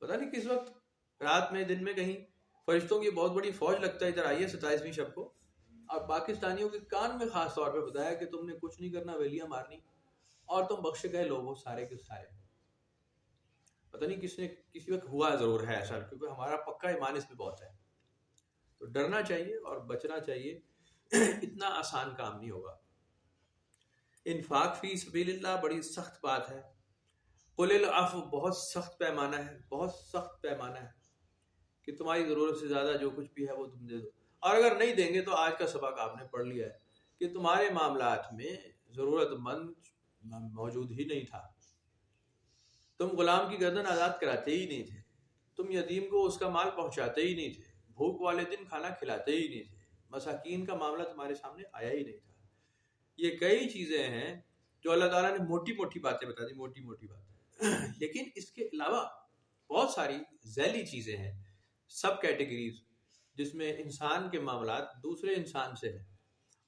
پتہ نہیں کس وقت رات میں دن میں کہیں فرشتوں کی بہت بڑی فوج لگتا ہے ادھر آئیے 27ویں شب کو، اور پاکستانیوں کے کان میں خاص طور پہ بتایا کہ تم نے کچھ نہیں کرنا، ویلیاں مارنی، اور تم بخشے گئے لوگوں سارے کے سارے۔ پتہ نہیں کسی وقت ہوا ضرور ہے ایسا، کیونکہ ہمارا پکا ایمان اس میں بہت ہے۔ تو ڈرنا چاہیے اور بچنا چاہیے، اتنا آسان کام نہیں ہوگا۔ انفاق فی سبیل اللہ بڑی سخت بات ہے، قل العفو بہت سخت پیمانہ ہے، بہت سخت پیمانہ ہے کہ تمہاری ضرورت سے زیادہ جو کچھ بھی ہے وہ تم دے دو، اور اگر نہیں دیں گے تو آج کا سبق آپ نے پڑھ لیا ہے کہ تمہارے معاملات میں ضرورت مند موجود ہی نہیں تھا، تم غلام کی گردن آزاد کراتے ہی نہیں تھے، تم یتیم کو اس کا مال پہنچاتے ہی نہیں تھے، بھوک والے دن کھانا کھلاتے ہی نہیں تھے، مساکین کا معاملہ تمہارے سامنے آیا ہی نہیں تھا۔ یہ کئی چیزیں ہیں جو اللہ تعالیٰ نے موٹی موٹی باتیں بتا دی، موٹی موٹی باتیں، لیکن اس کے علاوہ بہت ساری ذیلی چیزیں ہیں، سب کیٹیگریز، جس میں انسان کے معاملات دوسرے انسان سے ہیں،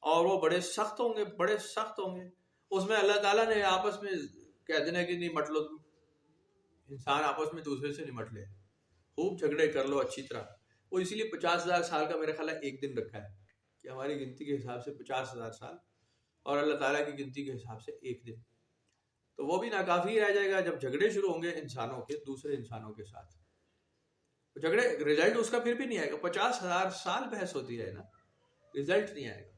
اور وہ بڑے سخت ہوں گے، بڑے سخت ہوں گے۔ اس میں اللہ تعالیٰ نے آپس میں کہہ دینا کہ نہیں مٹ لو تم، انسان آپس میں دوسرے سے نمٹ لے، خوب جھگڑے کر لو اچھی طرح۔ وہ اسی لیے 50,000 سال کا میرا خیال ہے ایک دن رکھا ہے، کہ ہماری گنتی کے حساب سے 50,000 سال اور اللہ تعالیٰ کی گنتی کے حساب سے ایک دن، تو وہ بھی ناکافی رہ جائے گا جب جھگڑے شروع ہوں گے انسانوں کے دوسرے انسانوں کے ساتھ۔ جھگڑے رزلٹ اس کا پھر بھی نہیں آئے گا، 50,000 سال بحث ہوتی رہے نا، رزلٹ نہیں آئے گا۔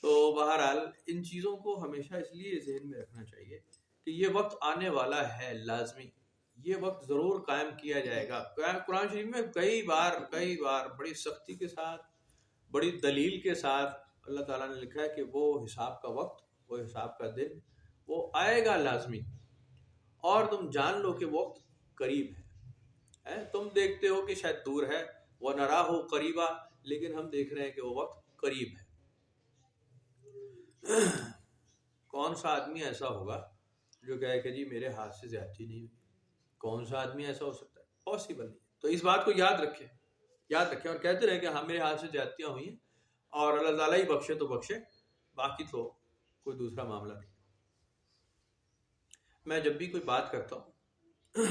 تو بہرحال ان چیزوں کو ہمیشہ اس لیے ذہن میں رکھنا چاہیے کہ یہ وقت آنے والا ہے، لازمی یہ وقت ضرور قائم کیا جائے گا۔ قرآن شریف میں کئی بار بڑی سختی کے ساتھ، بڑی دلیل کے ساتھ اللہ تعالیٰ نے لکھا ہے کہ وہ حساب کا وقت، وہ حساب کا دن، وہ آئے گا لازمی، اور تم جان لو کہ وقت قریب ہے۔ تم دیکھتے ہو کہ شاید دور ہے، وہ نراہ قریبا، لیکن ہم دیکھ رہے ہیں کہ وہ وقت قریب ہے۔ کون سا آدمی ایسا ہوگا جو کہے کہ جی میرے ہاتھ سے زیادتی نہیں ہوئی؟ کون سا آدمی ایسا ہو سکتا ہے؟ پاسبل نہیں۔ تو اس بات کو یاد رکھیں اور کہتے رہے کہ ہاں میرے ہاتھ سے زیادتیاں ہوئی ہیں، اور اللہ تعالیٰ ہی بخشے تو بخشے، باقی تو کوئی دوسرا معاملہ نہیں۔ میں جب بھی کوئی بات کرتا ہوں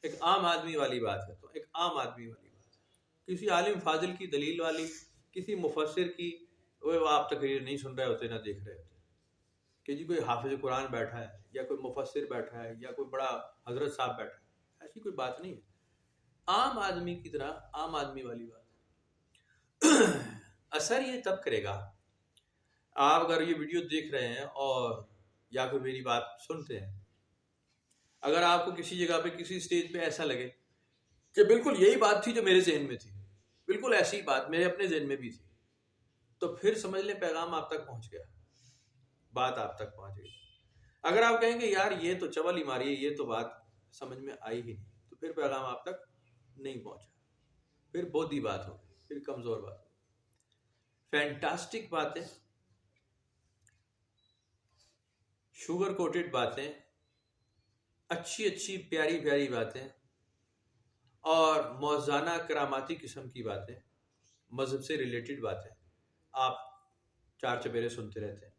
ایک عام آدمی والی بات کرتا ہوں، ایک عام آدمی والی بات، کسی عالم فاضل کی دلیل والی، کسی مفسر کی وہ آپ تقریر نہیں سن رہے ہوتے، نہ دیکھ رہے ہوتے، کہ جی کوئی حافظ قرآن بیٹھا ہے یا کوئی مفسر بیٹھا ہے یا کوئی بڑا حضرت صاحب بیٹھا ہے، ایسی کوئی بات نہیں ہے۔ عام آدمی کی طرح عام آدمی والی بات۔ اثر یہ تب کرے گا، آپ اگر یہ ویڈیو دیکھ رہے ہیں اور یا پھر میری بات سنتے ہیں، اگر آپ کو کسی جگہ پہ کسی سٹیج پہ ایسا لگے کہ بالکل یہی بات تھی جو میرے ذہن میں تھی، بالکل ایسی بات میرے اپنے ذہن میں بھی تھی، تو پھر سمجھ لیں پیغام آپ تک پہنچ گیا، بات آپ تک پہنچ گئی۔ اگر آپ کہیں گے یار یہ تو چول ہی ماری ہے، یہ تو بات سمجھ میں آئی ہی نہیں، تو پھر پیغام آپ تک نہیں پہنچا، پھر بودھی بات ہوگی، پھر کمزور بات ہوگی۔ فینٹاسٹک باتیں، شوگر کوٹڈ باتیں، اچھی پیاری پیاری باتیں، اور موزانہ کراماتی قسم کی باتیں، مذہب سے ریلیٹڈ باتیں آپ چار چپیرے سنتے رہتے ہیں،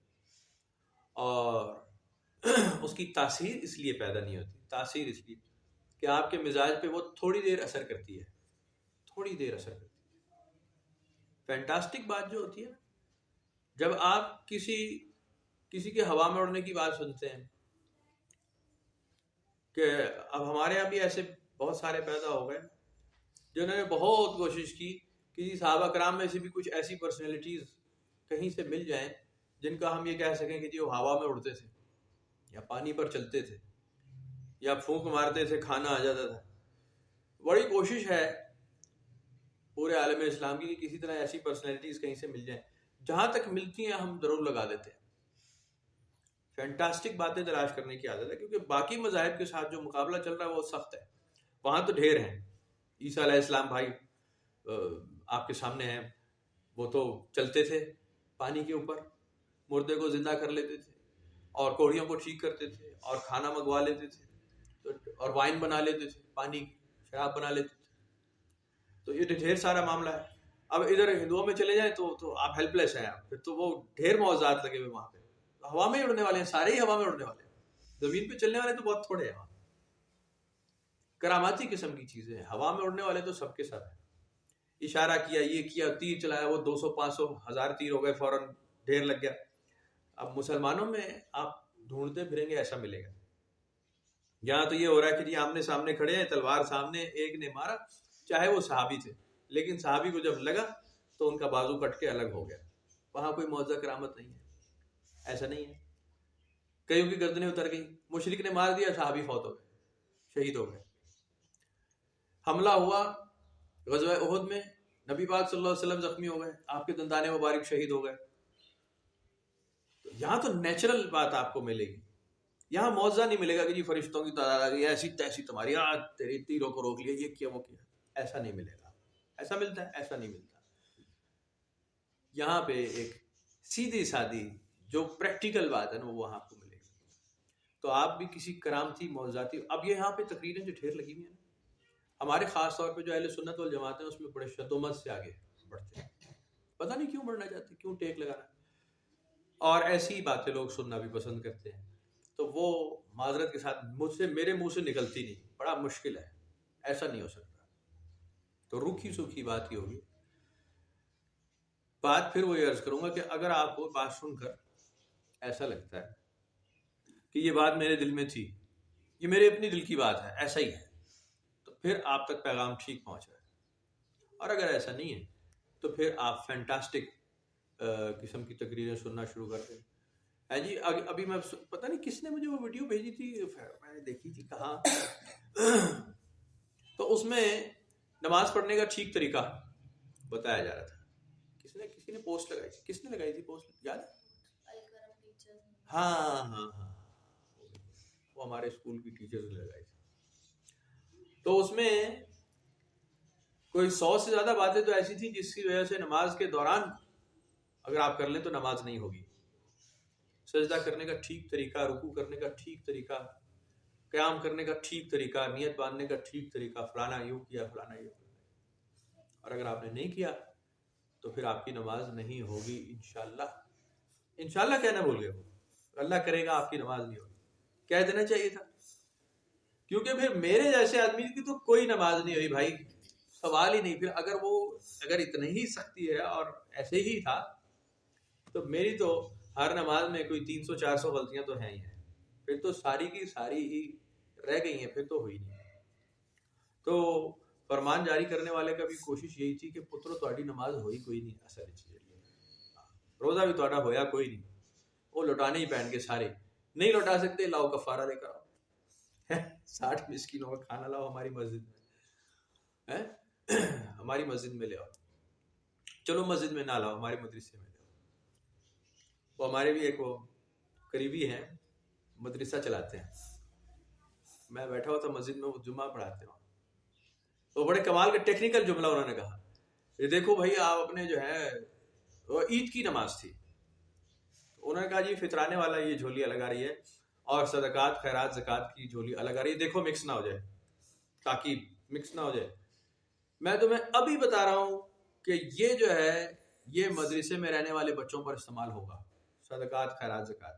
اور اس کی تاثیر اس لیے پیدا نہیں ہوتی، تاثیر اس لیے کہ آپ کے مزاج پہ وہ تھوڑی دیر اثر کرتی ہے، تھوڑی دیر اثر کرتی ہے۔ فینٹاسٹک بات جو ہوتی ہے نا، جب آپ کسی کے ہوا میں اڑنے کی بات سنتے ہیں، کہ اب ہمارے یہاں بھی ایسے بہت سارے پیدا ہو گئے جنہوں نے بہت کوشش کی کہ صحابہ کرام میں سے بھی کچھ ایسی پرسنالٹیز کہیں سے مل جائیں جن کا ہم یہ کہہ سکیں کہ جی وہ ہوا میں اڑتے تھے، یا پانی پر چلتے تھے، یا پھونک مارتے تھے کھانا آ جاتا تھا۔ بڑی کوشش ہے پورے عالم اسلام کی کہ کسی طرح ایسی پرسنالٹیز کہیں سے مل جائیں، جہاں تک ملتی ہیں ہم ضرور لگا دیتے ہیں۔ فینٹاسٹک باتیں تلاش کرنے کی عادت ہے، کیونکہ باقی مذاہب کے ساتھ جو مقابلہ چل رہا ہے وہ سخت ہے، وہاں تو ڈھیر ہیں۔ عیسیٰ علیہ السلام بھائی آپ کے سامنے ہیں، وہ تو چلتے تھے پانی کے اوپر، مردے کو زندہ کر لیتے تھے، اور کوڑیوں کو ٹھیک کرتے تھے، اور کھانا منگوا لیتے تھے، اور وائن بنا لیتے تھے، پانی شراب بنا لیتے تھے۔ تو یہ ڈھیر سارا معاملہ ہے۔ اب ادھر ہندوؤں میں چلے جائیں تو آپ ہیلپ لیس ہیں، پھر تو وہ ڈھیر معاوضات لگے ہوئے وہاں پہ، ہوا میں ہی اڑنے والے ہیں، سارے ہی ہوا میں اڑنے والے ہیں، زمین پہ چلنے والے تو بہت تھوڑے ہیں وہاں۔ کراماتی قسم کی چیزیں ہیں. ہوا میں اڑنے والے تو سب کے سب ہیں. اشارہ کیا، یہ کیا، تیر چلایا، وہ 200 500 1000 تیر ہو گئے، فوراً ڈھیر لگ گیا. اب مسلمانوں میں آپ ڈھونڈتے پھریں گے ایسا ملے گا. یہاں تو یہ ہو رہا ہے کہ جی آمنے سامنے کھڑے ہیں، تلوار سامنے، ایک نے مارا، چاہے وہ صحابی تھے، لیکن صحابی کو جب لگا تو ان کا بازو کٹ کے الگ ہو گیا. وہاں کوئی معجزہ کرامت نہیں ہے، ایسا نہیں ہے. کئیوں کی گردنیں اتر گئی، مشرک نے مار دیا، صحابی فوت ہو گئے، شہید ہو گئے. حملہ ہوا غزوہ احد میں، نبی پاک صلی اللہ علیہ وسلم زخمی ہو گئے، آپ کے دندان مبارک شہید ہو گئے. یہاں تو نیچرل بات آپ کو ملے گی. یہاں معجزہ نہیں ملے گا کہ جی فرشتوں کی تعداد آ گئی، ایسی تیسی تمہاری تیری تیروں کو روک لیا، یہ کیا وہ کیا. ایسا نہیں ملے گا. ایسا ملتا ہے؟ ایسا نہیں ملتا. یہاں پہ ایک سیدھی سادی جو پریکٹیکل بات ہے نا وہ آپ کو ملے گی. تو آپ بھی کسی کرامتی معجزاتی، اب یہ یہاں پہ تقریریں جو ڈھیر لگی ہوئی ہیں ہمارے خاص طور پہ جو اہل سنت والجماعت ہیں اس میں بڑے شد و مت سے آگے بڑھتے ہیں. پتہ نہیں کیوں بڑھنا چاہتے، کیوں ٹیک لگانا. اور ایسی باتیں لوگ سننا بھی پسند کرتے ہیں. تو وہ معذرت کے ساتھ مجھ سے، میرے منہ سے نکلتی نہیں، بڑا مشکل ہے، ایسا نہیں ہو سکتا. تو روکھی سوکھی بات ہی ہوگی. بات پھر وہی عرض کروں گا کہ اگر آپ کو بات سن کر ایسا لگتا ہے کہ یہ بات میرے دل میں تھی، یہ میرے اپنی دل کی بات ہے، ایسا ہی ہے، تو پھر آپ تک پیغام ٹھیک پہنچ رہا ہے. اور اگر ایسا نہیں ہے تو پھر آپ فینٹاسٹک قسم کی تقریریں سننا شروع کر دیں. جی ابھی میں پتہ نہیں کس نے مجھے وہ ویڈیو بھیجی تھی، میں نے دیکھی تھی کہاں، تو اس میں نماز پڑھنے کا ٹھیک طریقہ بتایا جا رہا تھا. کسی نے پوسٹ لگائی تھی، کس نے لگائی تھی پوسٹ یاد ہے؟ ہاں وہ ہمارے اسکول کی ٹیچرز نے لگائی تھی. تو اس میں کوئی 100 سے زیادہ باتیں تو ایسی تھیں جس کی وجہ سے نماز کے دوران اگر آپ کر لیں تو نماز نہیں ہوگی. سجدہ کرنے کا ٹھیک طریقہ، رکوع کرنے کا ٹھیک طریقہ، قیام کرنے کا ٹھیک طریقہ، نیت باندھنے کا ٹھیک طریقہ، فلانا یوں کیا، فلانا یوں کیا. اور اگر آپ نے نہیں کیا تو پھر آپ کی نماز نہیں ہوگی انشاءاللہ. انشاءاللہ کہنا بھول گئے، وہ اللہ کرے گا آپ کی نماز نہیں ہوگی. کہہ دینا چاہیے تھا، کیونکہ پھر میرے جیسے آدمی کی تو کوئی نماز نہیں ہوئی بھائی، سوال ہی نہیں. پھر اگر اتنی ہی سختی ہے اور ایسے ہی تھا تو میری تو ہر نماز میں کوئی 300 400 غلطیاں تو ہیں ہی ہیں. پھر تو ساری کی ساری ہی رہ گئی ہیں، پھر تو ہوئی نہیں. تو فرمان جاری کرنے والے کا بھی کوشش یہی تھی کہ پترو تہاڈی نماز ہوئی کوئی نہیں. اصل روزہ بھی تہاڈا ہویا کوئی نہیں، وہ لوٹانے ہی پہن کے سارے نہیں لوٹا سکتے، لاؤ کفارہ لے کر آؤ، 60 مسکینوں کا کھانا لاؤ ہماری مسجد میں، ہماری مسجد میں لے آؤ. چلو مسجد میں نہ لاؤ، ہمارے مدرسے میں لے آؤ. وہ ہمارے بھی ایک وہ قریبی ہیں، مدرسہ چلاتے ہیں. میں بیٹھا ہوا تھا مسجد میں، وہ جمعہ پڑھاتے ہیں. تو بڑے کمال کا ٹیکنیکل جملہ انہوں نے کہا، یہ دیکھو بھائی آپ اپنے جو ہے وہ عید کی نماز تھی، انہوں نے کہا جی فطرانے والا یہ جھولی الگ آ رہی ہے اور صدقات خیرات زکوٰۃ کی جھولی الگ آ رہی ہے، دیکھو مکس نہ ہو جائے، تاکہ مکس نہ ہو جائے. میں تمہیں ابھی بتا رہا ہوں کہ یہ جو ہے یہ مدرسے میں رہنے والے بچوں پر استعمال ہوگا، صدقات خیرات زکوٰۃ،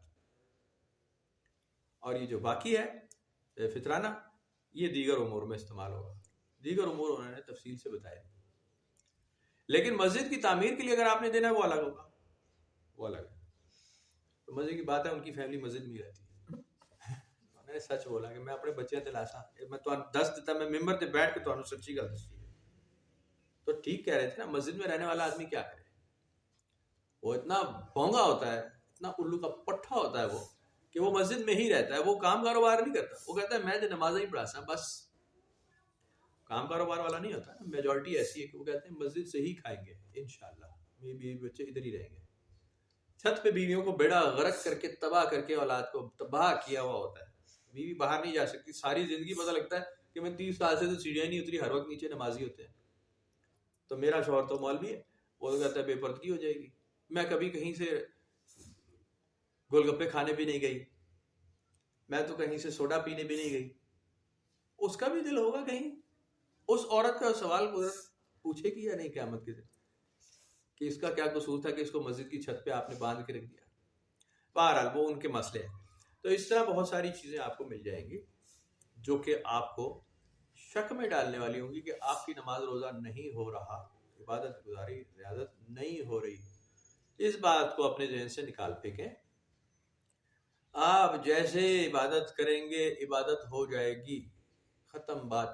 اور یہ جو باقی ہے فطرانہ یہ دیگر امور میں استعمال ہوگا. دیگر امور انہوں نے تفصیل سے بتایا. لیکن مسجد کی تعمیر کے لیے اگر آپ نے دینا ہے وہ الگ ہوگا، وہ الگ ہے. تو مزے کی بات ہے ان کی فیملی مسجد میں ہی رہتی ہے. انہوں نے سچ بولا کہ میں اپنے بچے دلاسا میں تو دس دیتا، میں ممبر تے بیٹھ کے تو سچی گل دسی. تو ٹھیک کہہ رہے تھے نا، مسجد میں رہنے والا آدمی کیا کرے، وہ اتنا بونگا ہوتا ہے، اتنا الو کا پٹھا ہوتا ہے وہ، کہ وہ مسجد میں ہی رہتا ہے، وہ کام کاروبار نہیں کرتا. وہ کہتا ہے میں جو نماز ہی پڑھا سا بس، کام کاروبار والا نہیں ہوتا. میجورٹی ایسی ہے کہ وہ کہتے ہیں مسجد سے ہی کھائیں گے انشاءاللہ، میری بیوی بچے ادھر ہی رہیں گے. چھت پہ بیویوں کو بیڑا غرق کر کے تباہ کر کے اولاد کو تباہ کیا ہوا ہوتا ہے. بیوی باہر نہیں جا سکتی ساری زندگی، پتہ لگتا ہے کہ میں 30 سال سے تو سیڑھیاں نہیں اتری، ہر وقت نیچے نمازی ہوتے ہیں. تو میرا شوہر تو مولوی ہے، وہ تو کہتا ہے بے پردگی ہو جائے گی. میں کبھی کہیں سے گول گپے کھانے بھی نہیں گئی، میں تو کہیں سے سوڈا پینے بھی نہیں گئی. اس کا بھی دل ہوگا کہیں، اس عورت کا سوال پوچھے گی یا نہیں قیامت کے دن کہ اس کا کیا قصور تھا کہ اس کو مسجد کی چھت پہ آپ نے باندھ کے رکھ دیا. بہرحال وہ ان کے مسئلے ہیں. تو اس طرح بہت ساری چیزیں آپ کو مل جائیں گی جو کہ آپ کو شک میں ڈالنے والی ہوں گی کہ آپ کی نماز روزہ نہیں ہو رہا، عبادت گزاری ریاضت نہیں ہو رہی، اس بات کو اپنے ذہن سے نکال پھینکیں۔ آپ جیسے عبادت کریں گے عبادت ہو جائے گی، ختم بات۔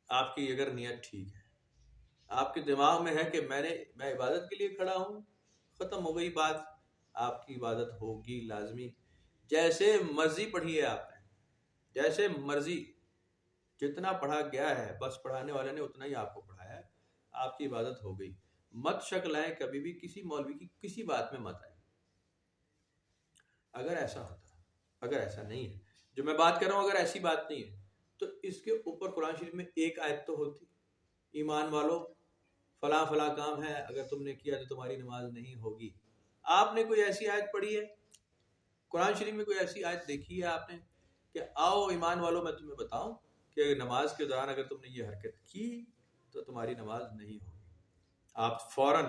آپ کی اگر نیت ٹھیک ہے، آپ کے دماغ میں ہے کہ میں عبادت کے لیے کھڑا ہوں، ختم ہو گئی بات، آپ کی عبادت ہوگی لازمی۔ جیسے مرضی پڑھی ہے آپ نے، جیسے مرضی، جتنا پڑھا گیا ہے بس پڑھانے والے نے اتنا ہی آپ کو پڑھایا ہے، آپ کی عبادت ہو گئی۔ مت شک لائیں کبھی بھی کسی مولوی کی کسی بات میں مت آئے۔ اگر ایسا ہوتا، اگر ایسا نہیں ہے جو میں بات کر رہا ہوں، اگر ایسی بات نہیں ہے تو اس کے اوپر قرآن شریف میں ایک آیت تو ہوتی، ایمان والو فلاں فلاں کام ہے، اگر تم نے کیا تو تمہاری نماز نہیں ہوگی۔ آپ نے کوئی ایسی آیت پڑھی ہے قرآن شریف میں؟ کوئی ایسی آیت دیکھی ہے آپ نے کہ آؤ ایمان والو میں تمہیں بتاؤں کہ نماز کے دوران اگر تم نے یہ حرکت کی تو تمہاری نماز نہیں ہوگی؟ آپ فوراً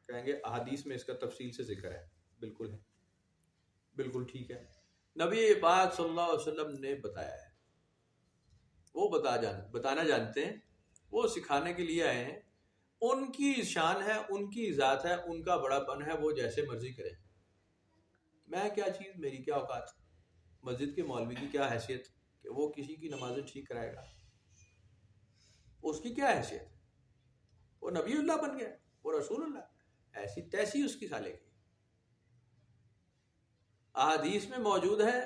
کہیں گے احادیث میں اس کا تفصیل سے ذکر ہے، بالکل ہے، بالکل ٹھیک ہے، نبی پاک صلی اللہ علیہ وسلم نے بتایا ہے، وہ بتانا جانتے ہیں، وہ سکھانے کے لیے آئے ہیں، ان کی شان ہے، ان کی ذات ہے، ان کا بڑا پن ہے، وہ جیسے مرضی کریں۔ میں کیا چیز، میری کیا اوقات، مسجد کے مولوی کی کیا حیثیت کہ وہ کسی کی نمازیں ٹھیک کرائے گا؟ اس کی کیا حیثیت؟ وہ نبی اللہ بن گیا، وہ رسول اللہ، ایسی تیسی اس کی سالے کی۔ احادیث میں موجود ہے،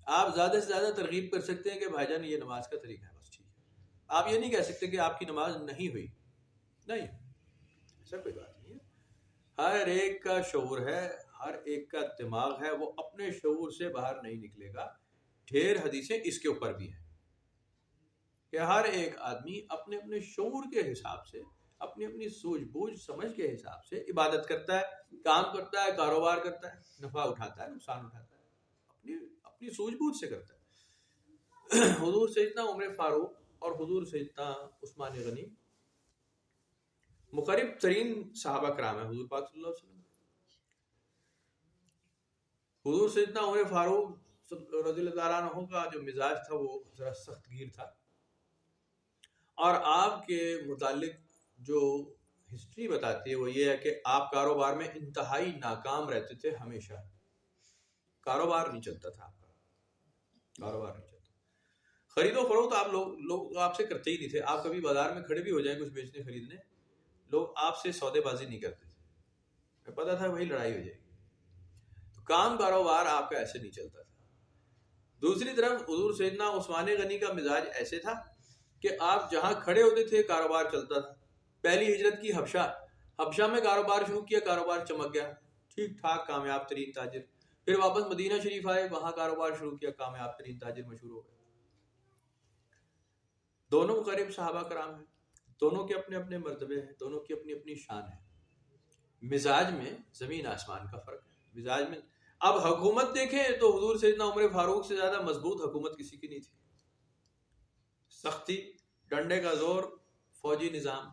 آپ زیادہ سے زیادہ ترغیب کر سکتے ہیں کہ بھائی جان یہ نماز کا طریقہ ہے، بس ٹھیک ہے۔ آپ یہ نہیں کہہ سکتے کہ آپ کی نماز نہیں ہوئی، نہیں، ایسا کوئی بات نہیں ہے۔ ہر ایک کا شعور ہے، ہر ایک کا دماغ ہے، وہ اپنے شعور سے باہر نہیں نکلے گا۔ ڈھیر حدیثیں اس کے اوپر بھی ہیں کہ ہر ایک آدمی اپنے اپنے شعور کے حساب سے، اپنی اپنی سوجھ بوجھ سمجھ کے حساب سے عبادت کرتا ہے، کام کرتا ہے، کاروبار کرتا ہے، نفع اٹھاتا ہے، نقصان اٹھاتا ہے، اپنی سوجھ بوجھ سے کرتا ہے۔ حضور سیدنا عمر فاروق اور حضور سیدنا عثمان غنی مقرب ترین صحابہ کرام ہیں حضور پاک صلی اللہ علیہ وسلم۔ حضور سیدنا عمر فاروق رضی اللہ تعالیٰ عنہ کا جو مزاج تھا وہ ذرا سخت گیر تھا، اور آپ کے متعلق جو ہسٹری بتاتی ہے وہ یہ ہے کہ آپ کاروبار میں انتہائی ناکام رہتے تھے، ہمیشہ کاروبار نہیں چلتا تھا، آپ کا کاروبار نہیں چلتا، خرید و فروخت آپ لوگ آپ سے کرتے ہی نہیں تھے۔ آپ کبھی بازار میں کھڑے بھی ہو جائیں کچھ بیچنے خریدنے، لوگ آپ سے سودے بازی نہیں کرتے تھے، پتا تھا وہی لڑائی ہو جائے گی، تو کام کاروبار آپ کا ایسے نہیں چلتا تھا۔ دوسری طرف حضور سیدنا عثمان غنی کا مزاج ایسے تھا کہ آپ جہاں کھڑے ہوتے تھے کاروبار چلتا تھا۔ پہلی ہجرت کی حبشہ میں کاروبار شروع کیا، کاروبار چمک گیا، ٹھیک ٹھاک کامیاب ترین تاجر۔ پھر واپس مدینہ شریف آئے، وہاں کاروبار شروع کیا، کامیاب ترین تاجر مشہور ہو گئے۔ دونوں قریب صحابہ کرام ہیں، دونوں کے اپنے اپنے مرتبے ہیں، دونوں کی اپنی اپنی شان ہے۔ مزاج میں زمین آسمان کا فرق ہے، مزاج میں۔ اب حکومت دیکھیں تو حضور سیدنا عمر فاروق سے زیادہ مضبوط حکومت کسی کی نہیں تھی، سختی، ڈنڈے کا زور، فوجی نظام،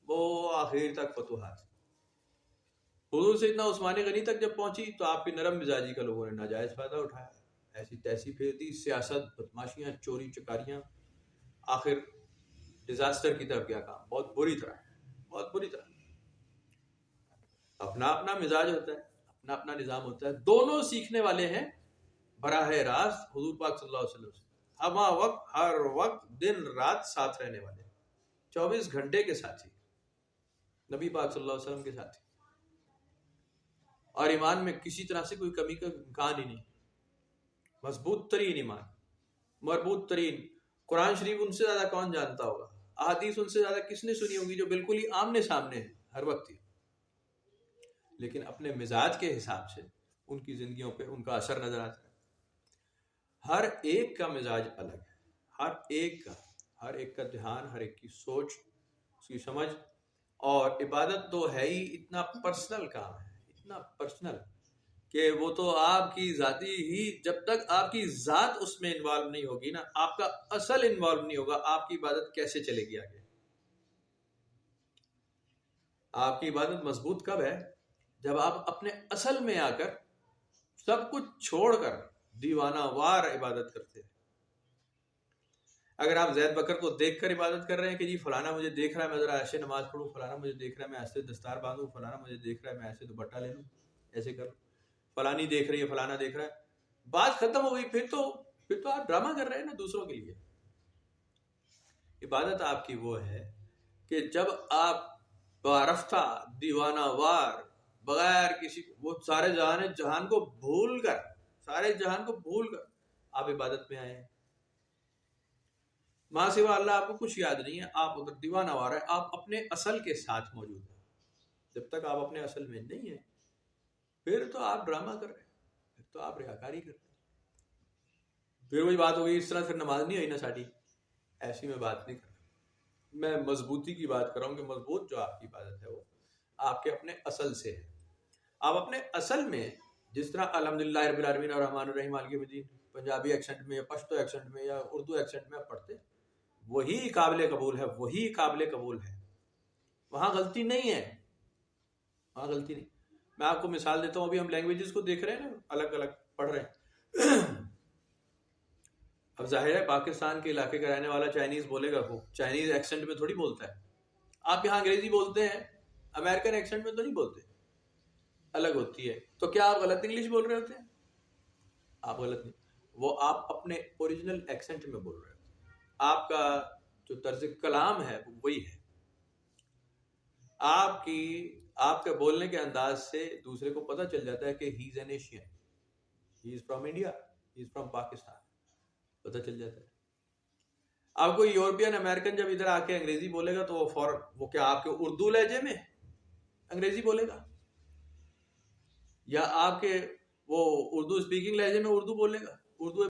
وہ آخر تک فتوحات۔ حضور سیدنا عثمان غنی تک جب پہنچی تو آپ کی نرم مزاجی کا لوگوں نے ناجائز فائدہ اٹھایا، ایسی تیسی پھیر دی، سیاست، بدماشیاں، چوری چکاریاں، آخر ڈیزاسٹر کی طرف گیا کام، بہت بری طرح، بہت بری طرح۔ اپنا اپنا مزاج ہوتا ہے، اپنا اپنا نظام ہوتا ہے، دونوں سیکھنے والے ہیں براہ راست حضور پاک صلی اللہ علیہ وسلم سے، ہمہ وقت، ہر وقت، دن رات ساتھ رہنے والے، 24 گھنٹے کے ساتھی، نبی پاک صلی اللہ علیہ وسلم کے ساتھی، اور ایمان میں کسی طرح سے کوئی کمی کا امکان ہی نہیں، مضبوط ترین ایمان، مربوط ترین۔ قرآن شریف ان سے زیادہ کون جانتا ہوگا، احادیث ان سے زیادہ کس نے سنی ہوگی، جو بالکل ہی آمنے سامنے ہے ہر وقت ہی، لیکن اپنے مزاج کے حساب سے ان کی زندگیوں پہ ان کا اثر نظر آتا ہے۔ ہر ایک کا مزاج الگ ہے، ہر ایک کا دھیان، ہر ایک کی سوچ، اس کی سمجھ، اور عبادت تو ہے ہی اتنا پرسنل کام ہے، اتنا پرسنل کہ وہ تو آپ کی ذاتی ہی، جب تک آپ کی ذات اس میں انوالو نہیں ہوگی نا، آپ کا اصل انوالو نہیں ہوگا، آپ کی عبادت کیسے چلے گی آگے؟ آپ کی عبادت مضبوط کب ہے؟ جب آپ اپنے اصل میں آ کر سب کچھ چھوڑ کر دیوانہ وار عبادت کرتے ہیں۔ اگر آپ زید بکر کو دیکھ کر عبادت کر رہے ہیں کہ جی فلانا مجھے دیکھ رہا ہے میں ذرا ایسے نماز پڑھوں، فلانا مجھے دیکھ رہا ہے میں ایسے دستار باندھوں، فلانا مجھے دیکھ رہا ہے میں ایسے دوپٹہ لے لوں، ایسے کروں، فلانی دیکھ رہی ہے، فلانا دیکھ رہا ہے، بات ختم ہو گئی. پھر تو آپ ڈرامہ کر رہے ہیں نا دوسروں کے لیے. عبادت آپ کی وہ ہے کہ جب آپ بارفتہ دیوانہ وار بغیر کسی وہ سارے جہان کو بھول کر آپ عبادت میں آئے ہیں. ماں سوا اللہ آپ کو کچھ یاد نہیں ہے، آپ ادھر دیوانہ وار ہے، آپ اپنے اصل کے ساتھ موجود ہیں. جب تک آپ اپنے اصل میں نہیں ہیں پھر تو آپ ڈرامہ کر رہے ہیں، پھر تو آپ ریاکاری کر رہے ہیں. پھر وہی بات ہوگی اس طرح پھر نماز نہیں ہوئی نا ساڑی. ایسی میں بات نہیں کر رہا، میں مضبوطی کی بات کر رہا ہوں کہ مضبوط جو آپ کی عبادت ہے وہ آپ کے اپنے اصل سے ہے. آپ اپنے اصل میں جس طرح الحمدللہ رب العالمین الرحمن الرحیم مالک یوم الدین پنجابی ایکسنٹ میں یا پشتو ایکسنٹ میں یا اردو ایکسنٹ میں آپ پڑھتے ہیں، وہی قابل قبول ہے. وہاں غلطی نہیں ہے، وہاں غلطی نہیں. میں آپ کو مثال دیتا ہوں، ابھی ہم لینگویجز کو دیکھ رہے ہیں نا، الگ الگ پڑھ رہے ہیں. اب ظاہر ہے پاکستان کے علاقے کا رہنے والا چائنیز بولے گا، وہ چائنیز ایکسنٹ میں تھوڑی بولتا ہے. آپ یہاں انگریزی بولتے ہیں، امریکن ایکسنٹ میں تو نہیں بولتے، الگ ہوتی ہے. تو کیا آپ غلط انگلش بول رہے ہوتے ہیں؟ آپ غلط نہیں، وہ آپ اپنے اوریجنل ایکسنٹ میں بول رہے ہوتے ہیں. آپ کا جو طرز کلام ہے وہ وہی ہے. آپ کے بولنے کے انداز سے دوسرے کو پتہ چل جاتا ہے کہ he is an Asian, he is from India, he is from Pakistan, پتہ چل جاتا ہے. آپ کو یورپین امریکن جب ادھر آ کے انگریزی بولے گا تو وہ فوراً وہ کیا آپ کے اردو لہجے میں انگریزی بولے گا یا آپ کے وہ اردو اسپیکنگ لہجے میں اردو بولے گا؟ اردو